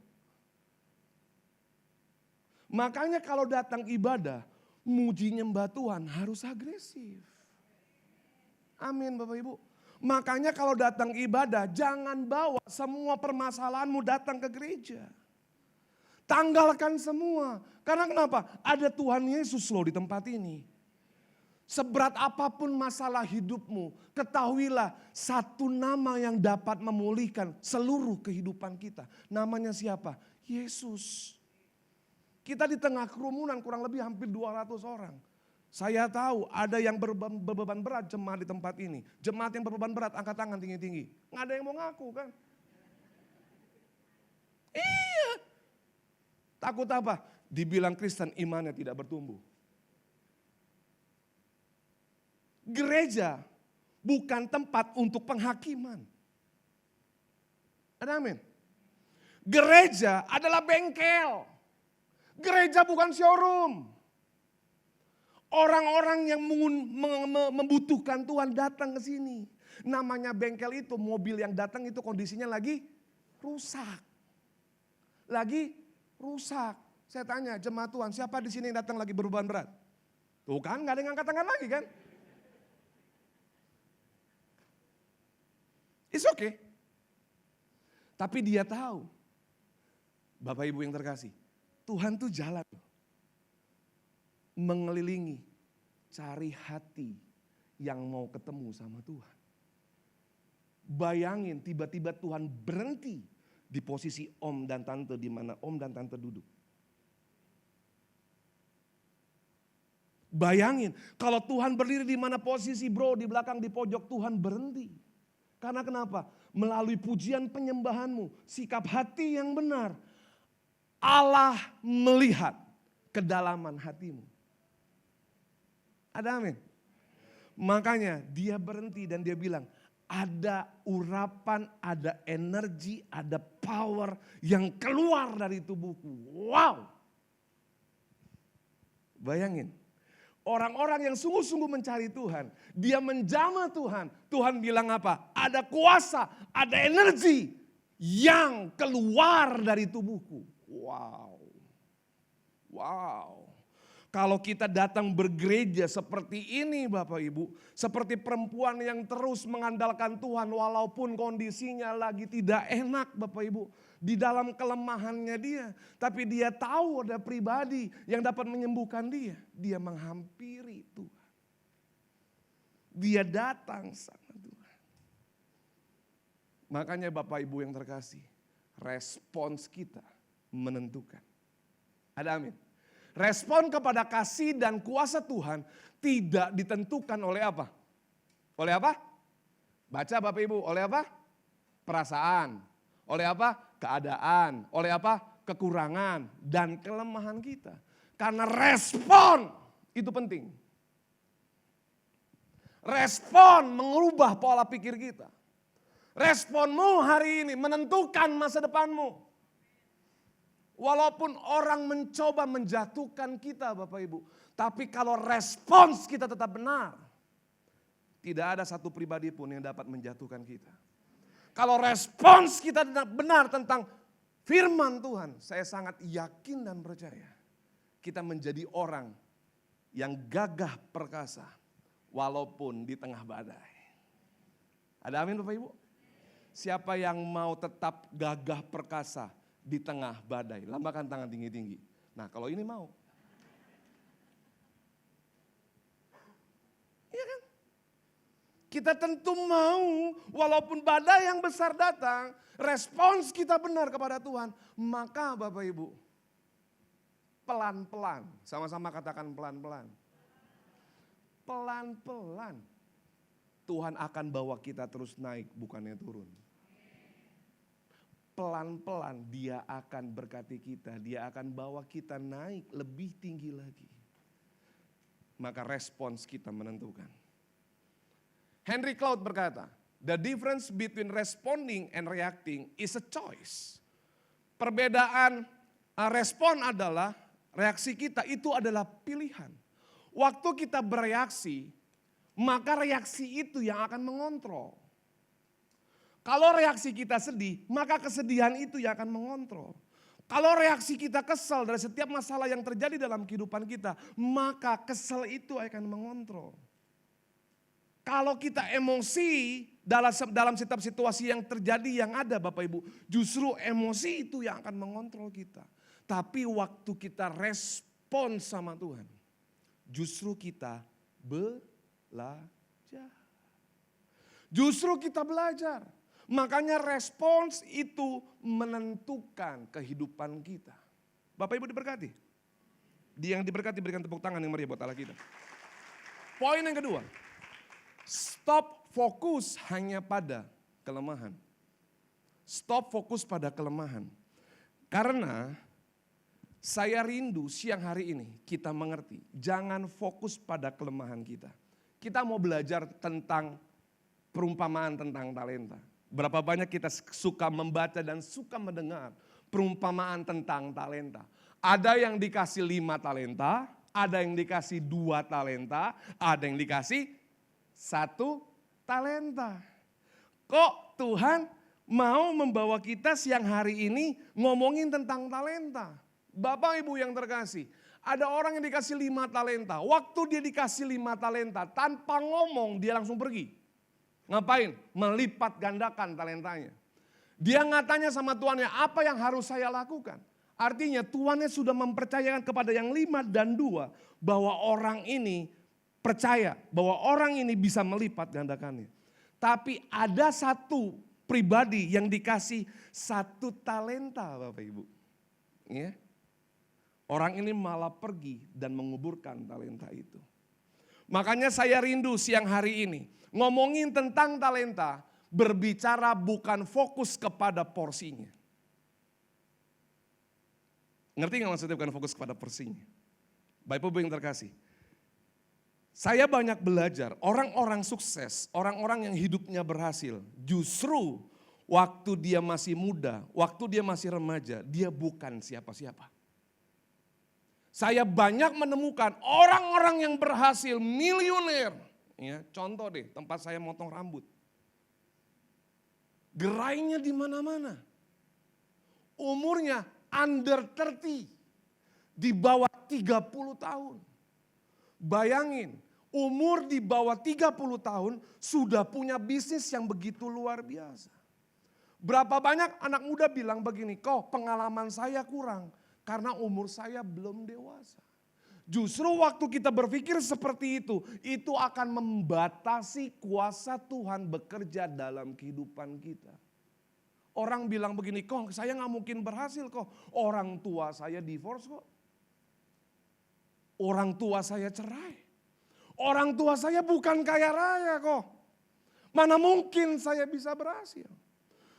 Makanya kalau datang ibadah, muji nyembah Tuhan harus agresif. Amin Bapak Ibu. Makanya kalau datang ibadah, jangan bawa semua permasalahanmu datang ke gereja. Tanggalkan semua. Karena kenapa? Ada Tuhan Yesus loh di tempat ini. Seberat apapun masalah hidupmu, ketahuilah satu nama yang dapat memulihkan seluruh kehidupan kita. Namanya siapa? Yesus. Kita di tengah kerumunan kurang lebih hampir 200 orang. Saya tahu ada yang berbeban berat jemaat di tempat ini. Jemaat yang berbeban berat angkat tangan tinggi-tinggi. Nggak ada yang mau ngaku kan? Iya. Takut apa? Dibilang Kristen imannya tidak bertumbuh. Gereja bukan tempat untuk penghakiman. Ada amin? Gereja adalah bengkel. Gereja bukan showroom. Orang-orang yang membutuhkan Tuhan datang ke sini. Namanya bengkel itu, mobil yang datang itu kondisinya lagi rusak. Lagi rusak. Saya tanya jemaat Tuhan, siapa di sini yang datang lagi berbeban berat? Tuh kan, gak ada yang angkat tangan lagi kan? It's okay. Tapi dia tahu, Bapak Ibu yang terkasih, Tuhan tuh jalan mengelilingi, cari hati yang mau ketemu sama Tuhan. Bayangin tiba-tiba Tuhan berhenti di posisi om dan tante di mana om dan tante duduk. Bayangin kalau Tuhan berdiri di mana posisi bro di belakang di pojok, Tuhan berhenti. Karena kenapa? Melalui pujian penyembahanmu, sikap hati yang benar, Allah melihat kedalaman hatimu. Ada amin? Makanya dia berhenti dan dia bilang, ada urapan, ada energi, ada power yang keluar dari tubuhku. Wow! Bayangin, orang-orang yang sungguh-sungguh mencari Tuhan, dia menjamah Tuhan. Tuhan bilang apa? Ada kuasa, ada energi yang keluar dari tubuhku. Wow. Wow. Kalau kita datang bergereja seperti ini Bapak Ibu, seperti perempuan yang terus mengandalkan Tuhan walaupun kondisinya lagi tidak enak Bapak Ibu. Di dalam kelemahannya dia, tapi dia tahu ada pribadi yang dapat menyembuhkan dia. Dia menghampiri Tuhan. Dia datang sama Tuhan. Makanya Bapak Ibu yang terkasih, respons kita menentukan. Ada amin? Respon kepada kasih dan kuasa Tuhan tidak ditentukan oleh apa? Oleh apa? Baca Bapak Ibu, oleh apa? Perasaan. Oleh apa? Keadaan. Oleh apa? Kekurangan dan kelemahan kita. Karena respon itu penting. Respon mengubah pola pikir kita. Responmu hari ini menentukan masa depanmu. Walaupun orang mencoba menjatuhkan kita Bapak Ibu. Tapi kalau respons kita tetap benar. Tidak ada satu pribadi pun yang dapat menjatuhkan kita. Kalau respons kita benar tentang firman Tuhan. Saya sangat yakin dan percaya. Kita menjadi orang yang gagah perkasa. Walaupun di tengah badai. Ada amin Bapak Ibu? Siapa yang mau tetap gagah perkasa di tengah badai? Lambaikan tangan tinggi-tinggi. Nah kalau ini mau. Iya kan? Kita tentu mau walaupun badai yang besar datang. Respons kita benar kepada Tuhan. Maka Bapak Ibu, pelan-pelan. Sama-sama katakan pelan-pelan. Pelan-pelan. Tuhan akan bawa kita terus naik, bukannya turun. Pelan-pelan dia akan berkati kita. Dia akan bawa kita naik lebih tinggi lagi. Maka respons kita menentukan. Henry Cloud berkata, the difference between responding and reacting is a choice. Perbedaan respon adalah, reaksi kita itu adalah pilihan. Waktu kita bereaksi, maka reaksi itu yang akan mengontrol. Kalau reaksi kita sedih, maka kesedihan itu yang akan mengontrol. Kalau reaksi kita kesal dari setiap masalah yang terjadi dalam kehidupan kita, maka kesal itu akan mengontrol. Kalau kita emosi dalam setiap situasi yang terjadi yang ada Bapak Ibu, justru emosi itu yang akan mengontrol kita. Tapi waktu kita respon sama Tuhan, justru kita belajar. Justru kita belajar. Makanya respons itu menentukan kehidupan kita. Bapak Ibu diberkati. Dia yang diberkati berikan tepuk tangan yang meriah buat Allah kita. Poin yang kedua. Stop fokus hanya pada kelemahan. Stop fokus pada kelemahan. Karena saya rindu siang hari ini kita mengerti. Jangan fokus pada kelemahan kita. Kita mau belajar tentang perumpamaan tentang talenta. Berapa banyak kita suka membaca dan suka mendengar perumpamaan tentang talenta. Ada yang dikasih 5 talenta, ada yang dikasih 2 talenta, ada yang dikasih 1 talenta. Kok Tuhan mau membawa kita siang hari ini ngomongin tentang talenta? Bapak Ibu yang terkasih, ada orang yang dikasih 5 talenta. Waktu dia dikasih 5 talenta, tanpa ngomong dia langsung pergi. Ngapain? Melipat gandakan talentanya. Dia nggak tanya sama tuannya, apa yang harus saya lakukan? Artinya tuannya sudah mempercayakan kepada yang 5 dan 2 bahwa orang ini percaya bahwa orang ini bisa melipat gandakannya. Tapi ada satu pribadi yang dikasih 1 talenta Bapak Ibu. Ya. Orang ini malah pergi dan menguburkan talenta itu. Makanya saya rindu siang hari ini ngomongin tentang talenta, berbicara bukan fokus kepada porsinya. Ngerti nggak maksudnya bukan fokus kepada porsinya? Bapak Ibu yang terkasih. Saya banyak belajar, orang-orang sukses, orang-orang yang hidupnya berhasil, justru waktu dia masih muda, waktu dia masih remaja, dia bukan siapa-siapa. Saya banyak menemukan orang-orang yang berhasil, miliuner. Ya, contoh deh, tempat saya motong rambut. Gerainya di mana-mana. Umurnya under 30. Di bawah 30 tahun. Bayangin, umur di bawah 30 tahun sudah punya bisnis yang begitu luar biasa. Berapa banyak anak muda bilang begini, kok pengalaman saya kurang karena umur saya belum dewasa. Justru waktu kita berpikir seperti itu akan membatasi kuasa Tuhan bekerja dalam kehidupan kita. Orang bilang begini, kok saya gak mungkin berhasil kok. Orang tua saya divorce kok. Orang tua saya cerai. Orang tua saya bukan kaya raya kok. Mana mungkin saya bisa berhasil.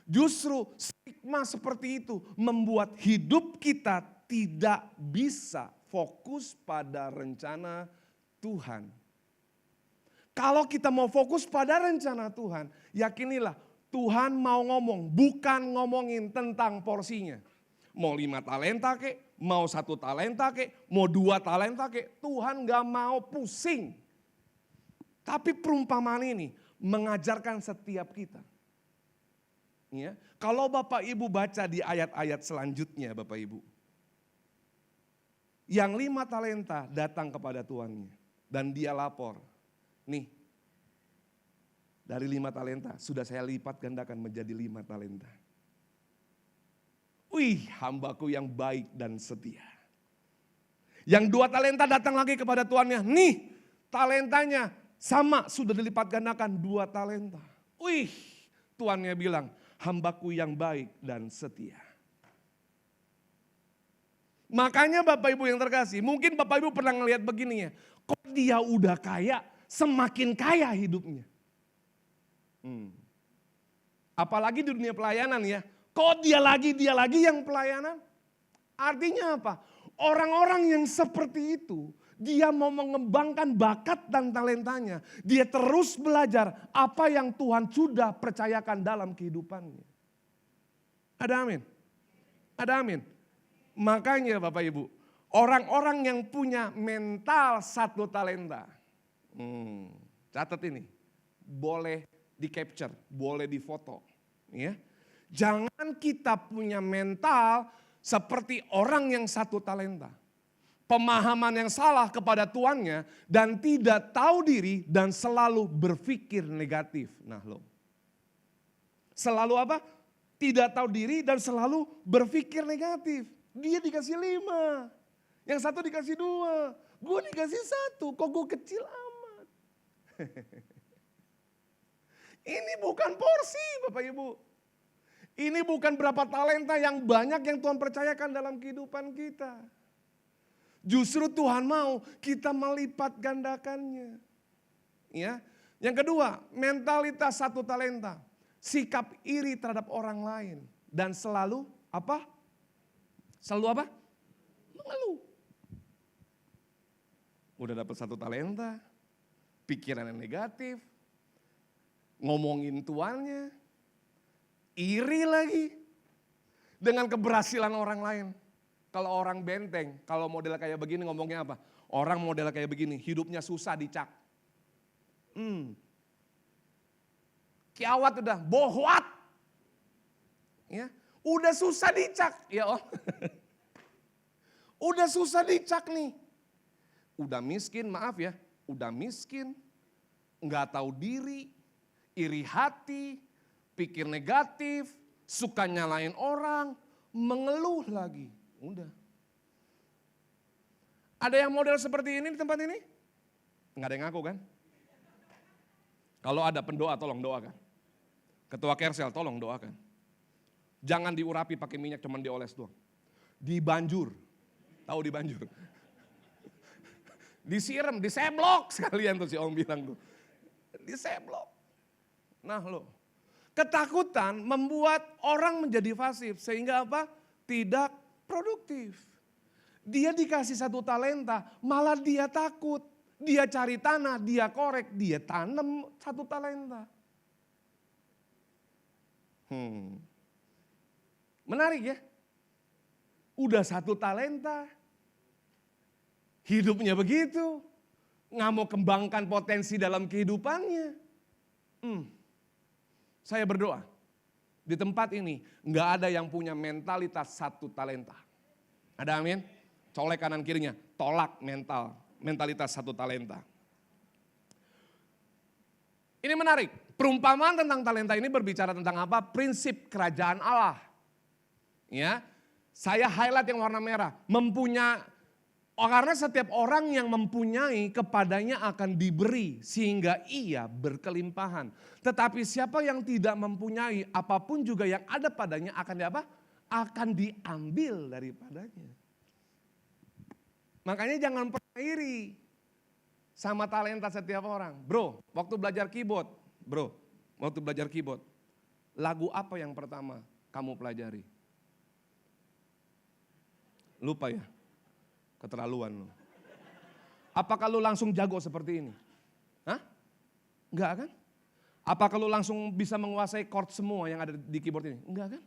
Justru stigma seperti itu membuat hidup kita tidak bisa fokus pada rencana Tuhan. Kalau kita mau fokus pada rencana Tuhan, yakinilah Tuhan mau ngomong, bukan ngomongin tentang porsinya. Mau 5 talenta kek, mau 1 talenta kek, mau 2 talenta kek, Tuhan gak mau pusing. Tapi perumpamaan ini mengajarkan setiap kita. Ya, kalau Bapak Ibu baca di ayat-ayat selanjutnya Bapak Ibu. Yang 5 talenta datang kepada tuannya. Dan dia lapor. Nih, dari 5 talenta sudah saya lipat gandakan menjadi 5 talenta. Wih, hambaku yang baik dan setia. Yang 2 talenta datang lagi kepada tuannya. Nih, talentanya sama sudah dilipat gandakan 2 talenta. Wih, tuannya bilang, hambaku yang baik dan setia. Makanya Bapak Ibu yang terkasih, mungkin Bapak Ibu pernah ngelihat begini ya. Kok dia udah kaya, semakin kaya hidupnya. Apalagi di dunia pelayanan ya. Kok dia lagi yang pelayanan? Artinya apa? Orang-orang yang seperti itu, dia mau mengembangkan bakat dan talentanya. Dia terus belajar apa yang Tuhan sudah percayakan dalam kehidupannya. Ada amin? Ada amin? Makanya Bapak Ibu, orang-orang yang punya mental satu talenta. Catat ini, boleh di capture, boleh difoto. Ya. Jangan kita punya mental seperti orang yang satu talenta. Pemahaman yang salah kepada tuannya dan tidak tahu diri dan selalu berpikir negatif. Nah lo, selalu apa? Tidak tahu diri dan selalu berpikir negatif. Dia dikasih 5, yang satu dikasih 2, gue dikasih 1, kok gue kecil amat. Ini bukan porsi Bapak Ibu. Ini bukan berapa talenta yang banyak yang Tuhan percayakan dalam kehidupan kita. Justru Tuhan mau kita melipat gandakannya. Ya. Yang kedua, mentalitas satu talenta. Sikap iri terhadap orang lain. Dan selalu apa? Selalu apa? Mengeluh. Udah dapat satu talenta, pikiran yang negatif, ngomongin tuannya, iri lagi dengan keberhasilan orang lain. Kalau orang benteng, kalau model kayak begini ngomongnya apa? Orang model kayak begini, hidupnya susah dicak. Kiawat udah, bohwat. Ya, udah susah dicak, ya Om. Udah susah dicak nih. Udah miskin, maaf ya, udah miskin, nggak tahu diri, iri hati, pikir negatif, suka nyalain orang, mengeluh lagi. Udah. Ada yang model seperti ini di tempat ini? Nggak ada yang ngaku kan? Kalau ada pendoa tolong doakan. Ketua Kersel tolong doakan. Jangan diurapi pakai minyak, cuman dioles doang. Dibanjur. Tahu dibanjur? Disiram, diseblok sekalian tuh si Om bilang tuh. Diseblok. Nah lo, ketakutan membuat orang menjadi pasif sehingga apa? Tidak produktif. Dia dikasih satu talenta, malah dia takut. Dia cari tanah, dia korek, dia tanam satu talenta. Menarik ya. Udah satu talenta, hidupnya begitu, nggak mau kembangkan potensi dalam kehidupannya. Saya berdoa, di tempat ini nggak ada yang punya mentalitas satu talenta. Ada amin? Colek kanan kirinya, tolak mentalitas satu talenta. Ini menarik, perumpamaan tentang talenta ini berbicara tentang apa? Prinsip kerajaan Allah. Ya, saya highlight yang warna merah, karena setiap orang yang mempunyai kepadanya akan diberi sehingga ia berkelimpahan. Tetapi siapa yang tidak mempunyai apapun juga yang ada padanya akan akan diambil daripadanya. Makanya jangan pernah iri sama talenta setiap orang. Bro, waktu belajar keyboard, lagu apa yang pertama kamu pelajari? Lupa ya? Keterlaluan lu. Apakah lu langsung jago seperti ini? Hah? Enggak kan? Apakah lu langsung bisa menguasai chord semua yang ada di keyboard ini? Enggak kan?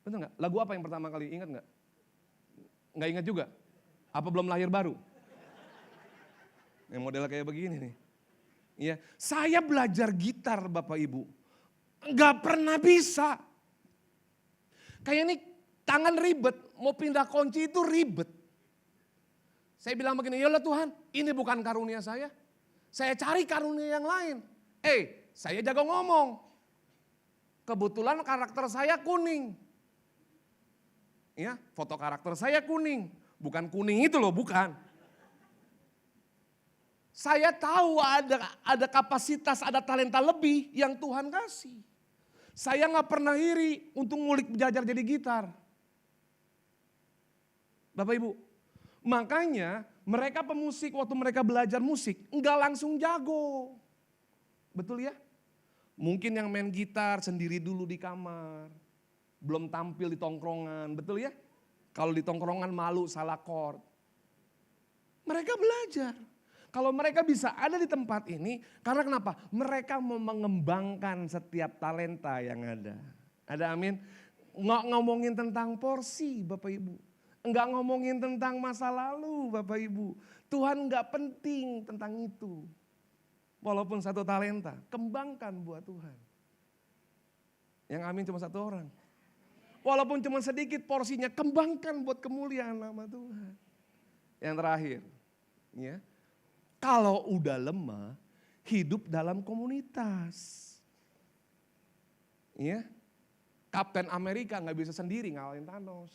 Betul enggak? Lagu apa yang pertama kali? Ingat enggak? Enggak ingat juga? Apa belum lahir baru? Yang model kayak begini nih. Ya, saya belajar gitar Bapak Ibu. Enggak pernah bisa. Kayak ini tangan ribet, mau pindah kunci itu ribet. Saya bilang begini, ya Allah Tuhan, ini bukan karunia saya. Saya cari karunia yang lain. Saya jago ngomong. Kebetulan karakter saya kuning. Ya, foto karakter saya kuning. Bukan kuning itu loh, bukan. Saya tahu ada kapasitas, ada talenta lebih yang Tuhan kasih. Saya gak pernah iri untuk ngulik belajar jadi gitar. Bapak Ibu. Makanya mereka pemusik waktu mereka belajar musik enggak langsung jago. Betul ya? Mungkin yang main gitar sendiri dulu di kamar. Belum tampil di tongkrongan, betul ya? Kalau di tongkrongan malu salah chord. Mereka belajar. Kalau mereka bisa ada di tempat ini, karena kenapa? Mereka mau mengembangkan setiap talenta yang ada. Ada amin? Nggak ngomongin tentang porsi Bapak Ibu. Enggak ngomongin tentang masa lalu Bapak Ibu. Tuhan enggak penting tentang itu. Walaupun satu talenta, kembangkan buat Tuhan. Yang amin cuma satu orang. Walaupun cuma sedikit porsinya, kembangkan buat kemuliaan nama Tuhan. Yang terakhir, ya, kalau udah lemah, hidup dalam komunitas. Ya, Kapten Amerika nggak bisa sendiri ngalahin Thanos.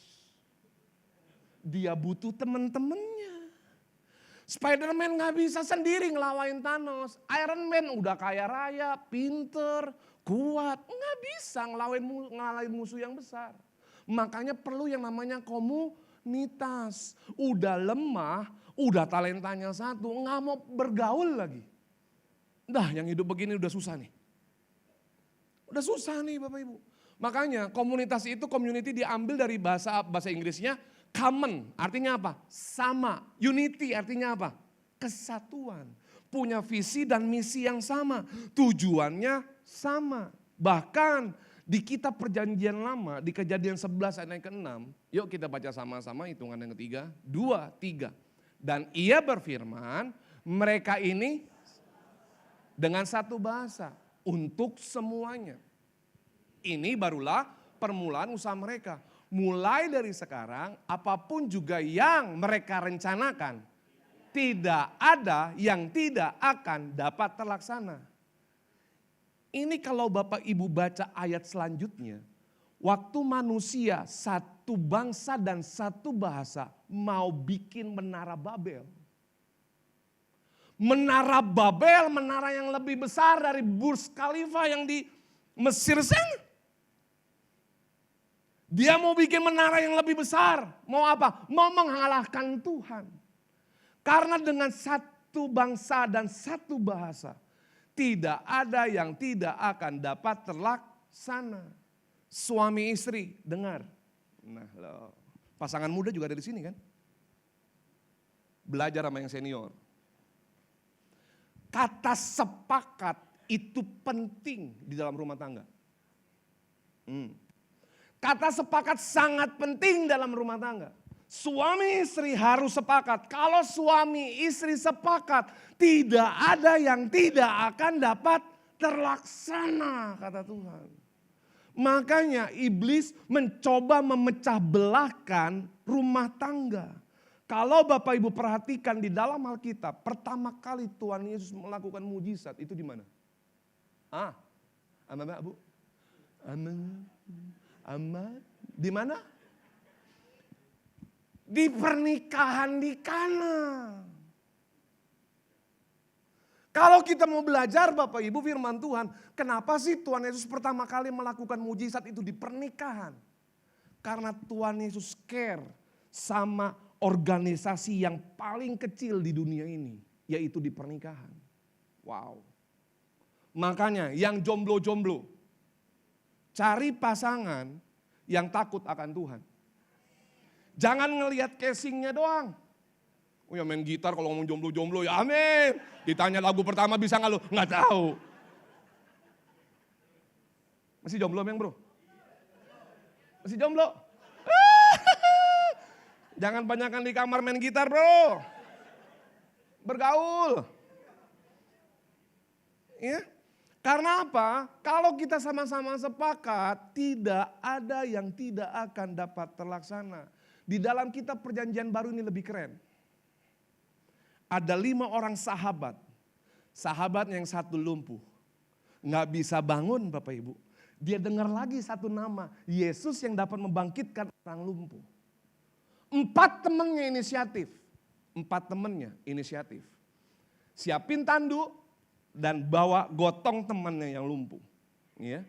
Dia butuh teman-temannya. Spider-Man nggak bisa sendiri ngelawain Thanos. Iron Man udah kaya raya, pinter, kuat. Nggak bisa ngalahin musuh yang besar. Makanya perlu yang namanya komunitas. Udah lemah, udah talentanya satu, nggak mau bergaul lagi. Dah yang hidup begini udah susah nih. Udah susah nih Bapak Ibu. Makanya komunitas itu community diambil dari bahasa Inggrisnya common, artinya apa? Sama. Unity artinya apa? Kesatuan. Punya visi dan misi yang sama. Tujuannya sama. Bahkan di kitab perjanjian lama, di Kejadian 11 ayat yang ke-6, yuk kita baca sama-sama hitungan yang ketiga, 2, 3. Dan ia berfirman, mereka ini dengan satu bahasa untuk semuanya. Ini barulah permulaan usaha mereka. Mulai dari sekarang, apapun juga yang mereka rencanakan, tidak ada yang tidak akan dapat terlaksana. Ini kalau Bapak Ibu baca ayat selanjutnya, waktu manusia satu bangsa dan satu bahasa mau bikin menara Babel. Menara Babel, menara yang lebih besar dari Burj Khalifa yang di Mesir sana. Dia mau bikin menara yang lebih besar. Mau apa? Mau mengalahkan Tuhan. Karena dengan satu bangsa dan satu bahasa, tidak ada yang tidak akan dapat terlaksana. Suami istri, dengar. Nah, loh. Pasangan muda juga ada di sini kan? Belajar sama yang senior. Kata sepakat itu penting di dalam rumah tangga. Kata sepakat sangat penting dalam rumah tangga. Suami istri harus sepakat. Kalau suami istri sepakat, tidak ada yang tidak akan dapat terlaksana, kata Tuhan. Makanya iblis mencoba memecah belahkan rumah tangga. Kalau Bapak Ibu perhatikan di dalam Alkitab, pertama kali Tuhan Yesus melakukan mujizat itu di mana? Aman, Bu? Aman. Di mana? Di pernikahan di Kana. Kalau kita mau belajar Bapak Ibu firman Tuhan, kenapa sih Tuhan Yesus pertama kali melakukan mujizat itu di pernikahan? Karena Tuhan Yesus care sama organisasi yang paling kecil di dunia ini, yaitu di pernikahan. Wow. Makanya yang jomblo-jomblo, cari pasangan yang takut akan Tuhan. Jangan ngelihat casingnya doang. Oh ya main gitar kalau ngomong jomblo-jomblo ya amin. Ditanya lagu pertama bisa nggak lu? Nggak tahu. Masih jomblo Meng bro? Masih jomblo? Jangan banyakkan di kamar main gitar bro. Bergaul. Ya. Karena apa? Kalau kita sama-sama sepakat, tidak ada yang tidak akan dapat terlaksana. Di dalam kitab perjanjian baru ini lebih keren. Ada 5 orang sahabat. Sahabat yang satu lumpuh. Nggak bisa bangun Bapak Ibu. Dia dengar lagi satu nama. Yesus yang dapat membangkitkan orang lumpuh. 4 temannya inisiatif. 4 temannya inisiatif. Siapin tanduk dan bawa gotong temannya yang lumpuh. Ya.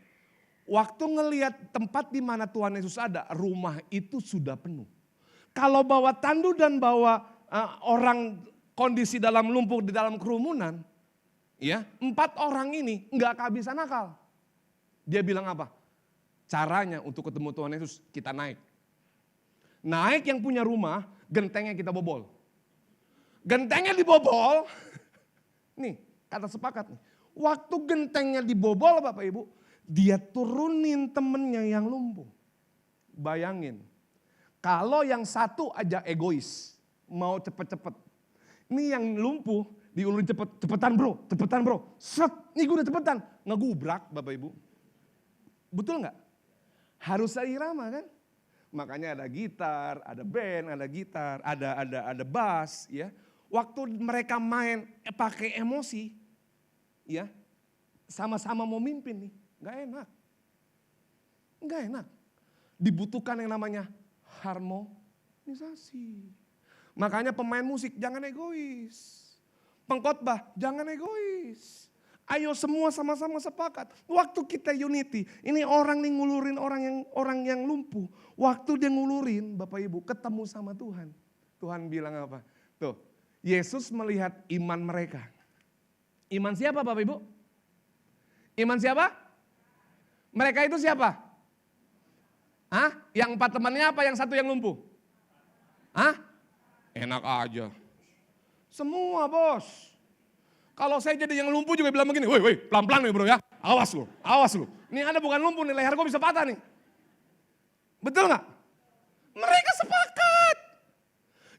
Waktu ngelihat tempat di mana Tuhan Yesus ada, rumah itu sudah penuh. kalau bawa tandu dan bawa orang kondisi dalam lumpuh di dalam kerumunan, ya 4 orang ini nggak kehabisan akal. Dia bilang apa? Caranya untuk ketemu Tuhan Yesus kita naik. Naik yang punya rumah, gentengnya kita bobol. Gentengnya dibobol, nih kata sepakat nih. Waktu gentengnya dibobol Bapak Ibu, dia turunin temennya yang lumpuh. Bayangin, kalau yang satu aja egois, mau cepet-cepet. Ini yang lumpuh, diulurin cepetan bro. Set, nih gue udah cepetan. Ngegubrak Bapak Ibu. Betul nggak? Harus seirama kan? Makanya ada gitar, ada band, ada gitar, ada bass ya. Waktu mereka main pakai emosi, ya sama-sama mau mimpin nih, nggak enak. Dibutuhkan yang namanya harmonisasi. Makanya pemain musik jangan egois, pengkhotbah jangan egois. Ayo semua sama-sama sepakat. Waktu kita unity, ini orang nih ngulurin orang yang lumpuh. Waktu dia ngulurin, Bapak Ibu ketemu sama Tuhan. Tuhan bilang apa? Tuh, Yesus melihat iman mereka. Iman siapa Bapak Ibu? Iman siapa? Mereka itu siapa? Hah? Yang 4 temannya apa? Yang 1 yang lumpuh? Hah? Enak aja. Semua bos. Kalau saya jadi yang lumpuh juga bilang begini, woi pelan-pelan nih bro ya, awas lu. Ini Anda bukan lumpuh nih, leher gue bisa patah nih. Betul gak? Mereka sepakat.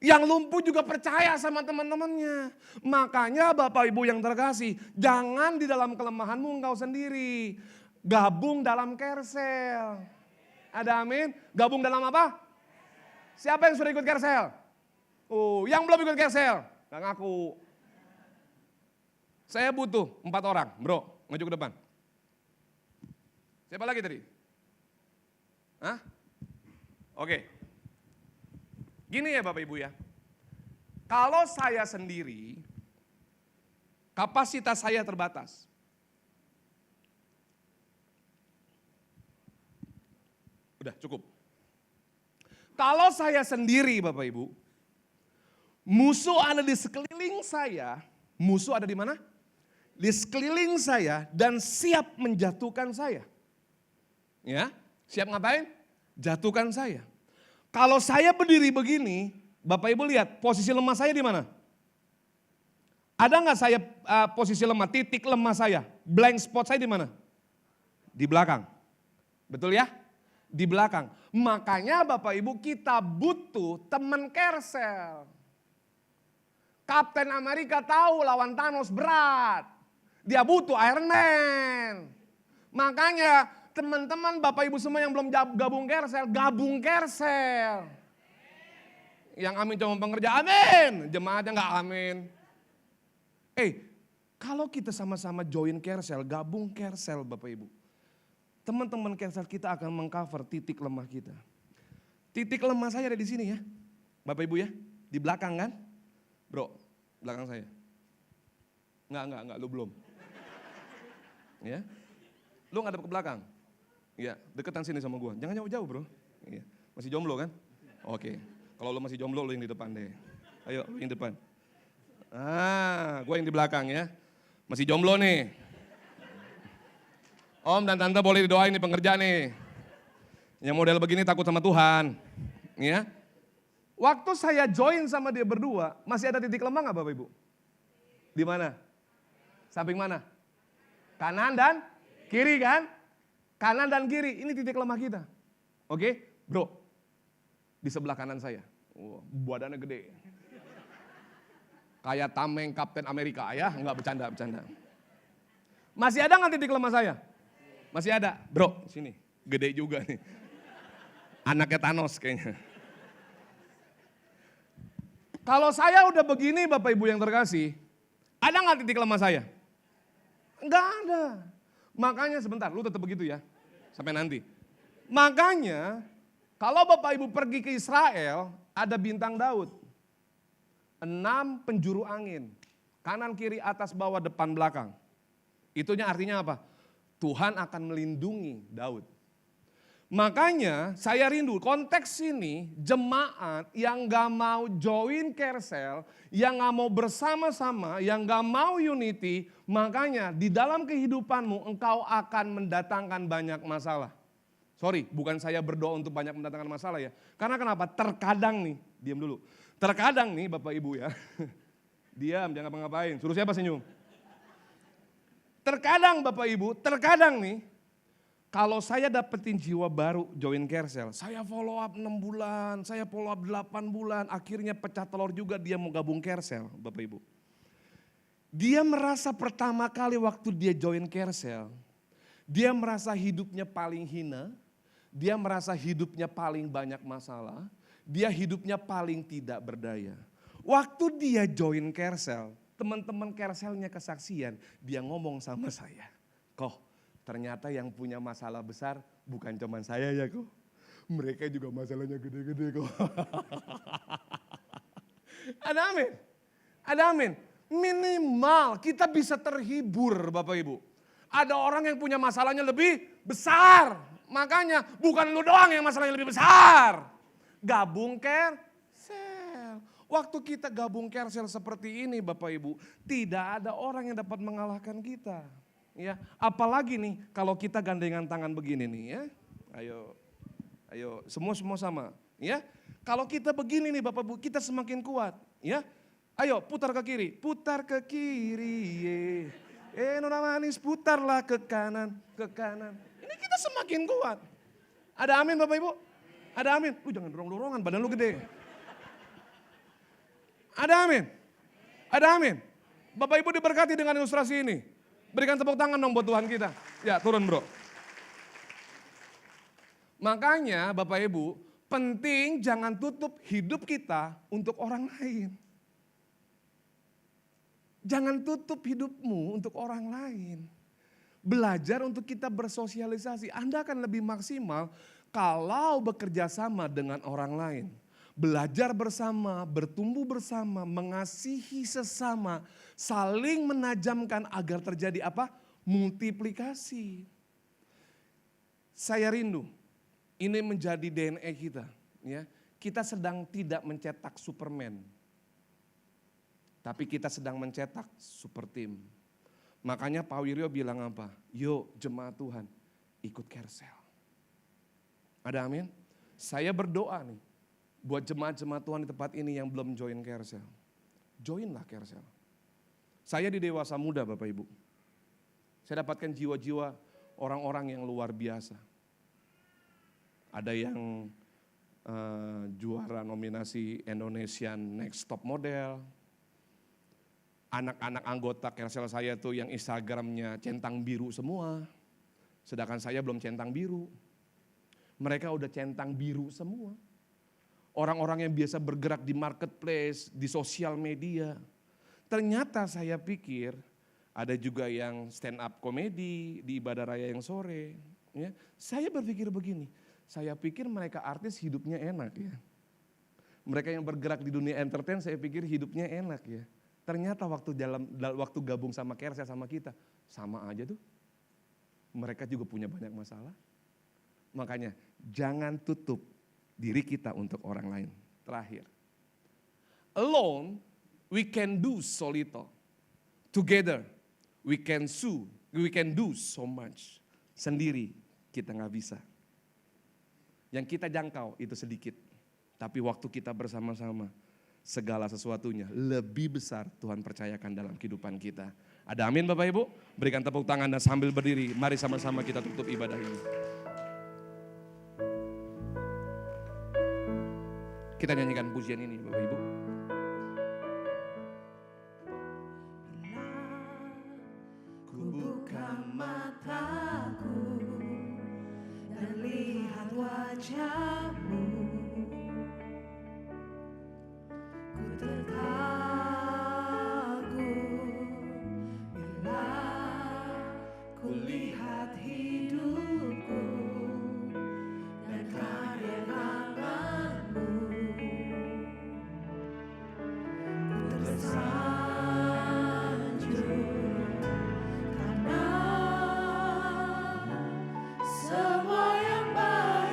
Yang lumpuh juga percaya sama teman-temannya. Makanya Bapak Ibu yang terkasih, jangan di dalam kelemahanmu engkau sendiri. Gabung dalam Kersel. Ada amin? Gabung dalam apa? Siapa yang sudah ikut Kersel? Oh, yang belum ikut Kersel? Gak ngaku. Saya butuh 4 orang, bro, maju ke depan. Siapa lagi tadi? Hah? Oke. Gini ya Bapak Ibu ya. Kalau saya sendiri, kapasitas saya terbatas. Udah cukup. Kalau saya sendiri Bapak Ibu, musuh ada di sekeliling saya, musuh ada di mana? Di sekeliling saya dan siap menjatuhkan saya. Ya, siap ngapain? Jatuhkan saya. Kalau saya berdiri begini, Bapak Ibu lihat posisi lemah saya di mana? Ada nggak saya posisi lemah, titik lemah saya, blank spot saya di mana? Di belakang. Betul ya? Di belakang. Makanya Bapak Ibu kita butuh teman Kersel. Kapten Amerika tahu lawan Thanos berat. Dia butuh Iron Man. Makanya teman-teman Bapak Ibu semua yang belum gabung Kersel. Yang amin cuma pengerja, amin. Jemaatnya nggak amin. Kalau kita sama-sama join Kersel, gabung Kersel Bapak Ibu. Teman-teman Kersel kita akan mengcover titik lemah kita. Titik lemah saya ada di sini ya. Bapak Ibu ya, di belakang kan? Bro, belakang saya. Enggak, lu belum. Ya, lu ngadep ke belakang. Ya, deketan sini sama gua. Jangan jauh-jauh bro. Ya. Masih jomblo kan? Oke. Kalau lu masih jomblo, lu yang di depan deh. Ayo, lu yang depan. Gua yang di belakang ya. Masih jomblo nih. Om dan tante boleh didoain nih pengerja nih. Yang model begini takut sama Tuhan. Ya. Waktu saya join sama dia berdua, masih ada titik lemah gak Bapak Ibu? Di mana? Samping mana? Kanan dan kiri kan? Kanan dan kiri, ini titik lemah kita. Oke, bro. Di sebelah kanan saya. Badannya gede. Kayak tameng Kapten Amerika ya, enggak bercanda. Masih ada nggak titik lemah saya? Masih ada, bro. Sini, gede juga nih. Anaknya Thanos kayaknya. Kalau saya udah begini Bapak Ibu yang terkasih, ada nggak titik lemah saya? Enggak ada. Makanya sebentar, lu tetap begitu ya, sampai nanti. Makanya kalau Bapak Ibu pergi ke Israel, ada bintang Daud. 6 penjuru angin, kanan kiri atas bawah depan belakang. Itunya artinya apa? Tuhan akan melindungi Daud. Makanya saya rindu konteks ini jemaat yang gak mau join Carousel, yang gak mau bersama-sama, yang gak mau unity, makanya di dalam kehidupanmu engkau akan mendatangkan banyak masalah. Sorry, bukan saya berdoa untuk banyak mendatangkan masalah ya. Karena kenapa? Terkadang nih, diam dulu. Terkadang nih Bapak Ibu ya, diam jangan ngapa-ngapain, suruh siapa senyum. Terkadang Bapak Ibu, terkadang nih, kalau saya dapetin jiwa baru join Carousel, saya follow up 6 bulan, saya follow up 8 bulan, akhirnya pecah telur juga dia mau gabung Carousel, Bapak Ibu. Dia merasa pertama kali waktu dia join Carousel, dia merasa hidupnya paling hina, dia merasa hidupnya paling banyak masalah, dia hidupnya paling tidak berdaya. Waktu dia join Carousel, teman-teman Carouselnya kesaksian, dia ngomong sama saya, "Kok, ternyata yang punya masalah besar bukan cuma saya ya kok. Mereka juga masalahnya gede-gede kok." Ada amin. Ada amin. Minimal kita bisa terhibur Bapak Ibu. Ada orang yang punya masalahnya lebih besar. Makanya bukan lu doang yang masalahnya lebih besar. Gabung Carousel. Waktu kita gabung Carousel seperti ini Bapak Ibu, tidak ada orang yang dapat mengalahkan kita. Ya, apalagi nih kalau kita gandengan tangan begini nih ya. Ayo semua sama ya. Kalau kita begini nih Bapak Ibu, kita semakin kuat ya. Ayo putar ke kiri, putar ke kiri. Nona manis putarlah ke kanan, ke kanan. Ini kita semakin kuat. Ada amin Bapak Ibu? Ada amin. Lu jangan dorong-dorongan, badan lu gede. Ada amin? Ada amin? Bapak Ibu diberkati dengan ilustrasi ini. Berikan tepuk tangan dong buat Tuhan kita. Ya turun bro. Makanya Bapak Ibu, penting jangan tutup hidup kita untuk orang lain. Jangan tutup hidupmu untuk orang lain. Belajar untuk kita bersosialisasi. Anda akan lebih maksimal kalau bekerja sama dengan orang lain. Belajar bersama, bertumbuh bersama, mengasihi sesama, saling menajamkan agar terjadi apa? Multiplikasi. Saya rindu, ini menjadi DNA kita. Ya. Kita sedang tidak mencetak Superman, tapi kita sedang mencetak super team. Makanya Pak Wiryo bilang apa? Yuk jemaat Tuhan, ikut Carousel. Ada amin? Saya berdoa nih, buat jemaat-jemaat Tuhan di tempat ini yang belum join Carousel. Joinlah Carousel. Saya di Dewasa Muda Bapak Ibu. Saya dapatkan jiwa-jiwa orang-orang yang luar biasa. Ada yang juara nominasi Indonesian Next Top Model. Anak-anak anggota Carousel saya tuh yang Instagramnya centang biru semua. Sedangkan saya belum centang biru. Mereka udah centang biru semua. Orang-orang yang biasa bergerak di marketplace, di sosial media. Ternyata saya pikir ada juga yang stand up komedi di ibadah raya yang sore. Ya. Saya berpikir begini, saya pikir mereka artis hidupnya enak ya. Mereka yang bergerak di dunia entertain saya pikir hidupnya enak ya. Ternyata waktu gabung sama Carousel sama kita, sama aja tuh. Mereka juga punya banyak masalah. Makanya jangan tutup diri kita untuk orang lain. Terakhir. Alone we can do so little. Together we can do so much. Sendiri kita nggak bisa. Yang kita jangkau itu sedikit. Tapi waktu kita bersama-sama, segala sesuatunya lebih besar Tuhan percayakan dalam kehidupan kita. Ada amin Bapak Ibu? Berikan tepuk tangan dan sambil berdiri, mari sama-sama kita tutup ibadah ini. Kita nyanyikan pujian ini Bapak Ibu. Ku buka mataku dan lihat wajahmu, ku terkagum bila ku lihat hidupku dan karya tanganmu. Ku tersanjung karena semua yang baik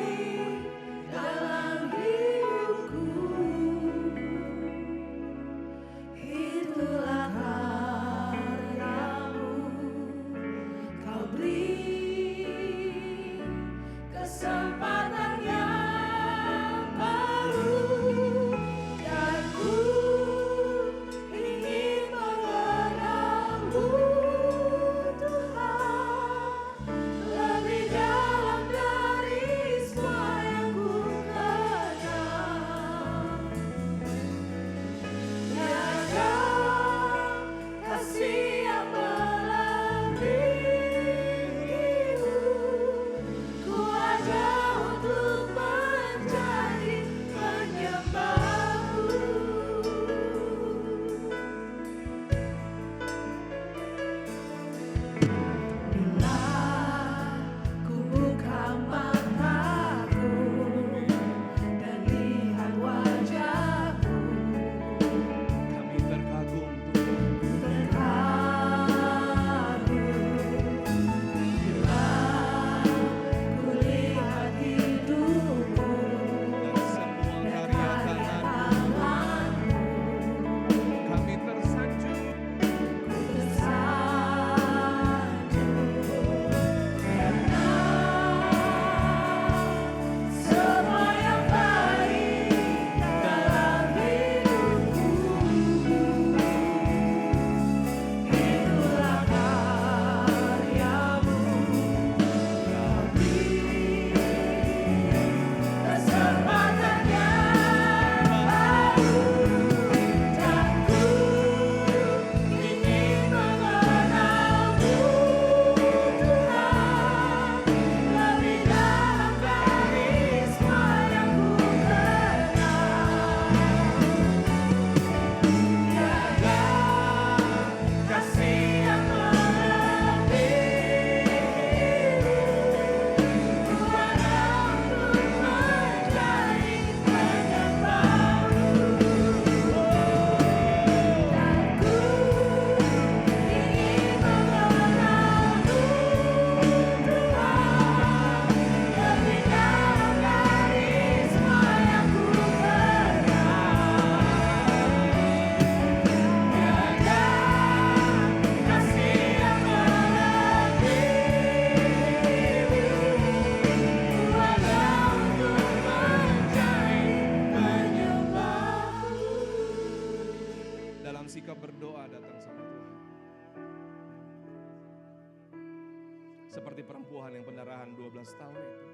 Seperti perempuan yang pendarahan 12 tahun itu.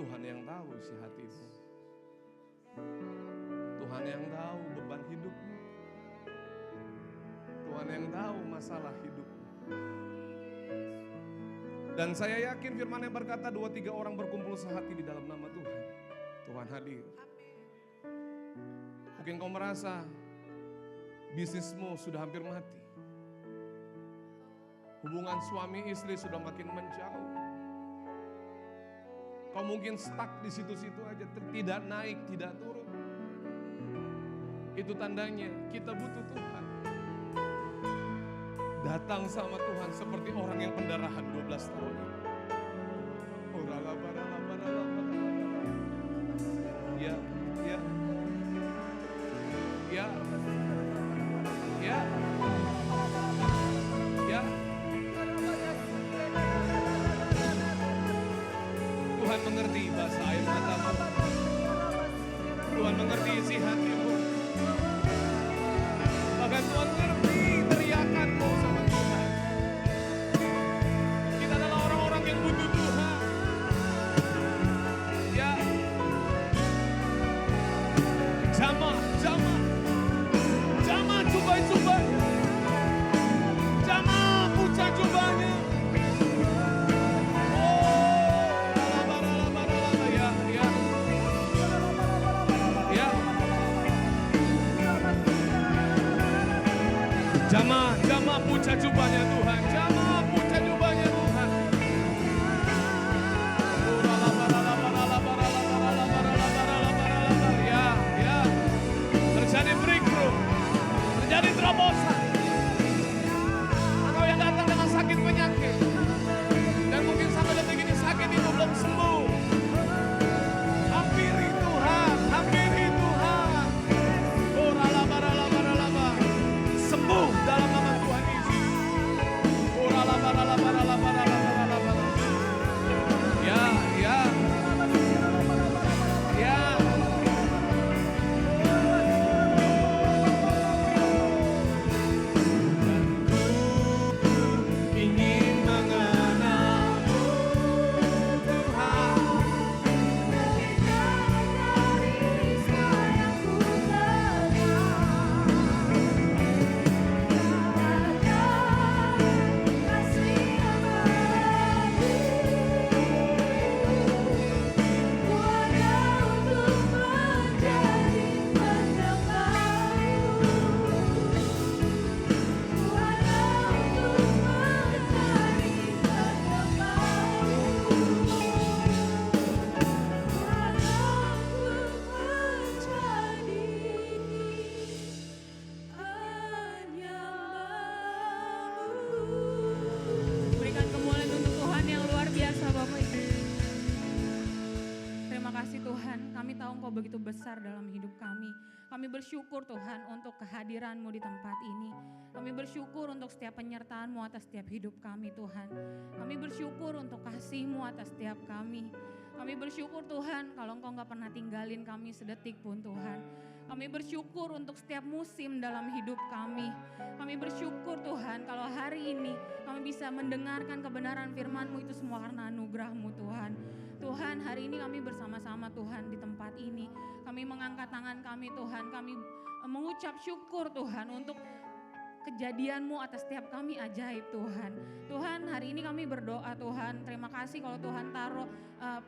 Tuhan yang tahu isi hatimu. Tuhan yang tahu beban hidupmu. Tuhan yang tahu masalah hidupmu. Dan saya yakin firman yang berkata 2-3 orang berkumpul sehati di dalam nama Tuhan. Tuhan hadir. Mungkin kau merasa bisnismu sudah hampir mati. Hubungan suami istri sudah makin menjauh. Kau mungkin stuck di situ-situ aja, tidak naik, tidak turun. Itu tandanya kita butuh Tuhan. Datang sama Tuhan seperti orang yang pendarahan 12 tahun. Ya, ya, ya, ya, ya. Tuhan mengerti bahasa air matamu. Tuhan mengerti isi hatimu. Bahkan Tuhan mengerti teriakanmu sama Tuhan. Kita adalah orang-orang yang butuh Tuhan. Ya. Jamah, jamah. Jamah cubai-cubai. Jamah puja jubahnya. Jamah puja jubahnya Tuhan, jamah puja jubahnya Tuhan. Ya, ya. Terjadi breakthrough, terjadi terobosan. Engkau yang datang dengan sakit penyakit, dan mungkin sampai detik ini sakit itu belum sembuh. Hampiri Tuhan, hampiri Tuhan. Sembuh dalam nama Tuhan Yesus. Ya, ya, ya. Ingin mengenalmu Tuhan. Berikan kemuliaan untuk Tuhan yang luar biasa Bapak Ibu. Terima kasih Tuhan, kami tahu Engkau begitu besar dalam hidup kami. Kami bersyukur Tuhan untuk kehadiran-Mu di tempat ini. Kami bersyukur untuk setiap penyertaan-Mu atas setiap hidup kami Tuhan. Kami bersyukur untuk kasih-Mu atas setiap kami. Kami bersyukur Tuhan kalau Engkau gak pernah tinggalin kami sedetik pun Tuhan. Kami bersyukur untuk setiap musim dalam hidup kami. Kami bersyukur Tuhan kalau hari ini kami bisa mendengarkan kebenaran firman-Mu itu semua karena anugerah-Mu Tuhan. Tuhan, hari ini kami bersama-sama Tuhan di tempat ini. Kami mengangkat tangan kami Tuhan, kami mengucap syukur Tuhan untuk kejadian-Mu atas setiap kami ajaib Tuhan. Tuhan, hari ini kami berdoa Tuhan, terima kasih kalau Tuhan taruh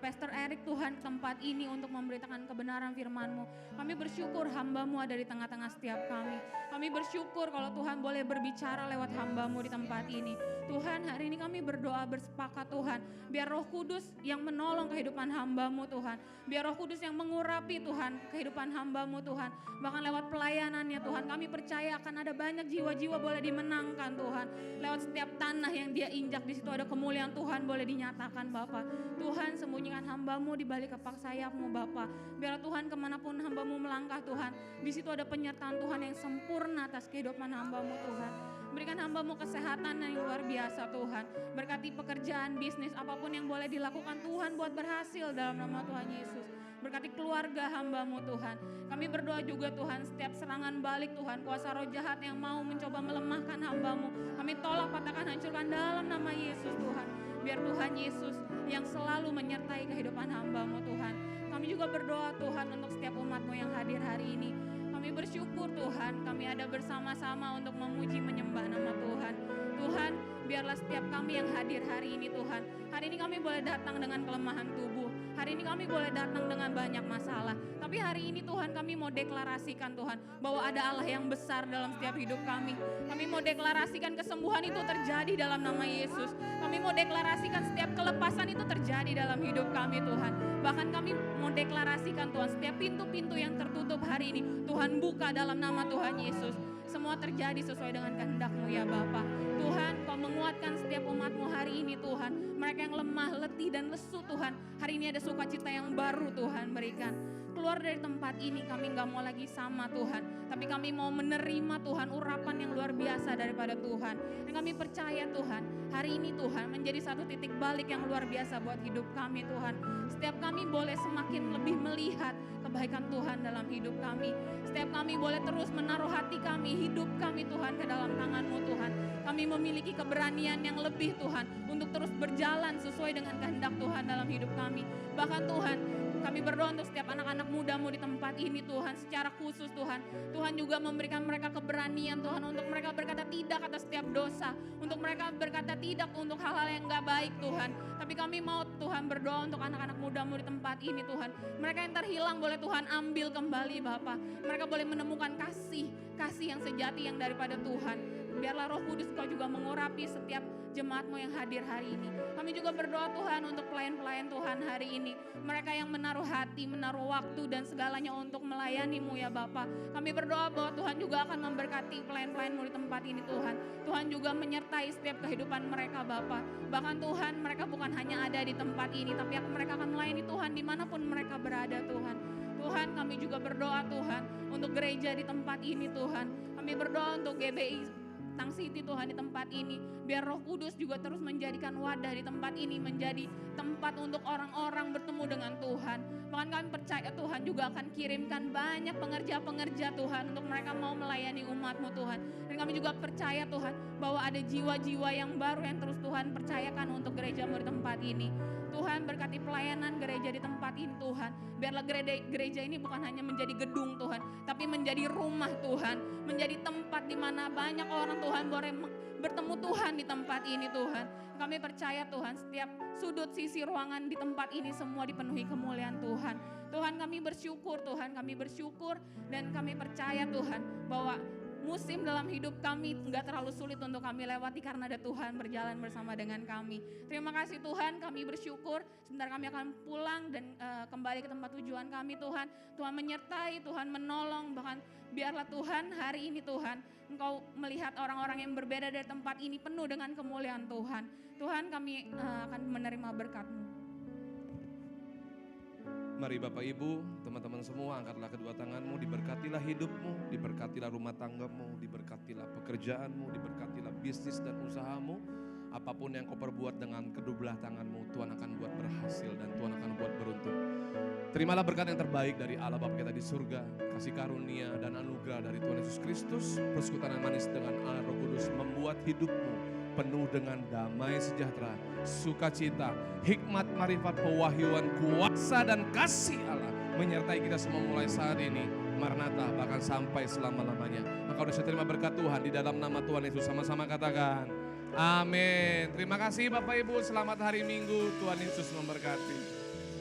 Pastor Eric Tuhan tempat ini untuk memberitakan kebenaran firman-Mu. Kami bersyukur hamba-Mu ada di tengah-tengah setiap kami. Kami bersyukur kalau Tuhan boleh berbicara lewat hamba-Mu di tempat ini. Tuhan, hari ini kami berdoa bersepakat Tuhan, biar Roh Kudus yang menolong kehidupan hamba-Mu Tuhan. Biar Roh Kudus yang mengurapi Tuhan kehidupan hamba-Mu Tuhan. Bahkan lewat pelayanannya Tuhan, kami percaya akan ada banyak jiwa-jiwa boleh dimenangkan Tuhan. Lewat setiap tanah yang dia injak, di situ ada kemuliaan Tuhan boleh dinyatakan Bapa. Tuhan, sembunyikan hamba-Mu di balik kepak sayap-Mu Bapa. Biar Tuhan kemanapun hamba-Mu melangkah Tuhan, di situ ada penyertaan Tuhan yang sempurna atas kehidupan hamba-Mu Tuhan. Berikan hamba-Mu kesehatan yang luar biasa Tuhan. Berkati pekerjaan, bisnis, apapun yang boleh dilakukan Tuhan buat berhasil dalam nama Tuhan Yesus. berkati keluarga hamba-Mu Tuhan. Kami berdoa juga Tuhan, setiap serangan balik Tuhan, kuasa roh jahat yang mau mencoba melemahkan hamba-Mu, kami tolak, patahkan, hancurkan dalam nama Yesus Tuhan. Biar Tuhan Yesus yang selalu menyertai kehidupan hamba-Mu Tuhan. Kami juga berdoa Tuhan untuk setiap umat-Mu yang hadir hari ini. Kami bersyukur Tuhan, kami ada bersama-sama untuk memuji menyembah nama Tuhan. Tuhan, biarlah setiap kami yang hadir hari ini Tuhan. Hari ini kami boleh datang dengan kelemahan tubuh. Hari ini kami boleh datang dengan banyak masalah. Tapi hari ini Tuhan kami mau deklarasikan Tuhan bahwa ada Allah yang besar dalam setiap hidup kami. Kami mau deklarasikan kesembuhan itu terjadi dalam nama Yesus. Kami mau deklarasikan setiap kelepasan itu terjadi dalam hidup kami Tuhan. Bahkan kami mau deklarasikan Tuhan setiap pintu-pintu yang tertutup hari ini Tuhan buka dalam nama Tuhan Yesus. Semua terjadi sesuai dengan kehendak-Mu ya Bapa. Tuhan, Kau menguatkan setiap umat-Mu hari ini Tuhan. Mereka yang lemah, letih dan lesu Tuhan. Hari ini ada sukacita yang baru Tuhan berikan. Keluar dari tempat ini kami gak mau lagi sama Tuhan. Tapi kami mau menerima Tuhan urapan yang luar biasa daripada Tuhan. Dan kami percaya Tuhan, hari ini Tuhan menjadi satu titik balik yang luar biasa buat hidup kami Tuhan. Setiap kami boleh semakin lebih melihat kebaikan Tuhan dalam hidup kami. Setiap kami boleh terus menaruh hati kami, hidup kami Tuhan ke dalam tangan-Mu Tuhan. Kami memiliki keberanian yang lebih Tuhan untuk terus berjalan sesuai dengan kehendak Tuhan dalam hidup kami. Bahkan Tuhan, kami berdoa untuk setiap anak-anak muda-Mu di tempat ini Tuhan, secara khusus Tuhan. Tuhan juga memberikan mereka keberanian Tuhan untuk mereka berkata tidak atas setiap dosa. Untuk mereka berkata tidak untuk hal-hal yang gak baik Tuhan. Tapi kami mau Tuhan berdoa untuk anak-anak muda-Mu di tempat ini Tuhan. Mereka yang terhilang boleh Tuhan ambil kembali Bapa. Mereka boleh menemukan kasih yang sejati yang daripada Tuhan. Biarlah Roh Kudus Kau juga mengurapi setiap jemaat-Mu yang hadir hari ini. Kami juga berdoa Tuhan untuk pelayan-pelayan Tuhan hari ini. Mereka yang menaruh hati, menaruh waktu dan segalanya untuk melayani-Mu ya Bapa. Kami berdoa bahwa Tuhan juga akan memberkati pelayan-pelayan-Mu di tempat ini Tuhan. Tuhan juga menyertai setiap kehidupan mereka Bapa. Bahkan Tuhan, mereka bukan hanya ada di tempat ini, tapi mereka akan melayani Tuhan dimanapun mereka berada Tuhan. Tuhan, kami juga berdoa Tuhan untuk gereja di tempat ini Tuhan. Kami berdoa untuk GBI Tang City Tuhan di tempat ini. Biar Roh Kudus juga terus menjadikan wadah di tempat ini menjadi tempat untuk orang-orang bertemu dengan Tuhan. Bahkan kami percaya Tuhan juga akan kirimkan banyak pengerja-pengerja Tuhan untuk mereka mau melayani umat-Mu Tuhan. Dan kami juga percaya Tuhan bahwa ada jiwa-jiwa yang baru yang terus Tuhan percayakan untuk gereja-Mu di tempat ini. Tuhan berkati pelayanan gereja di tempat ini Tuhan. Biarlah gereja ini bukan hanya menjadi gedung Tuhan, tapi menjadi rumah Tuhan. Menjadi tempat di mana banyak orang Tuhan boleh bertemu Tuhan di tempat ini Tuhan. Kami percaya Tuhan setiap sudut sisi ruangan di tempat ini semua dipenuhi kemuliaan Tuhan. Tuhan kami bersyukur Tuhan, kami bersyukur dan kami percaya Tuhan bahwa musim dalam hidup kami enggak terlalu sulit untuk kami lewati karena ada Tuhan berjalan bersama dengan kami. Terima kasih Tuhan, kami bersyukur. Sebentar kami akan pulang dan kembali ke tempat tujuan kami Tuhan. Tuhan menyertai, Tuhan menolong, bahkan biarlah Tuhan hari ini Tuhan Engkau melihat orang-orang yang berbeda dari tempat ini penuh dengan kemuliaan Tuhan. Tuhan kami akan menerima berkat-Mu. Mari Bapak Ibu, teman-teman semua, angkatlah kedua tanganmu, diberkatilah hidupmu, diberkatilah rumah tanggamu, diberkatilah pekerjaanmu, diberkatilah bisnis dan usahamu. Apapun yang kau perbuat dengan kedua belah tanganmu, Tuhan akan buat berhasil dan Tuhan akan buat beruntung. Terimalah berkat yang terbaik dari Allah Bapa kita di surga, kasih karunia dan anugerah dari Tuhan Yesus Kristus, persekutuan yang manis dengan Allah Roh Kudus membuat hidupmu penuh dengan damai sejahtera, sukacita, hikmat, marifat, pewahyuan, kuasa dan kasih Allah menyertai kita semua mulai saat ini, Maranatha, bahkan sampai selama-lamanya. Maka sudah terima berkat Tuhan di dalam nama Tuhan Yesus, sama-sama katakan amin. Terima kasih Bapak Ibu, selamat hari Minggu, Tuhan Yesus memberkati.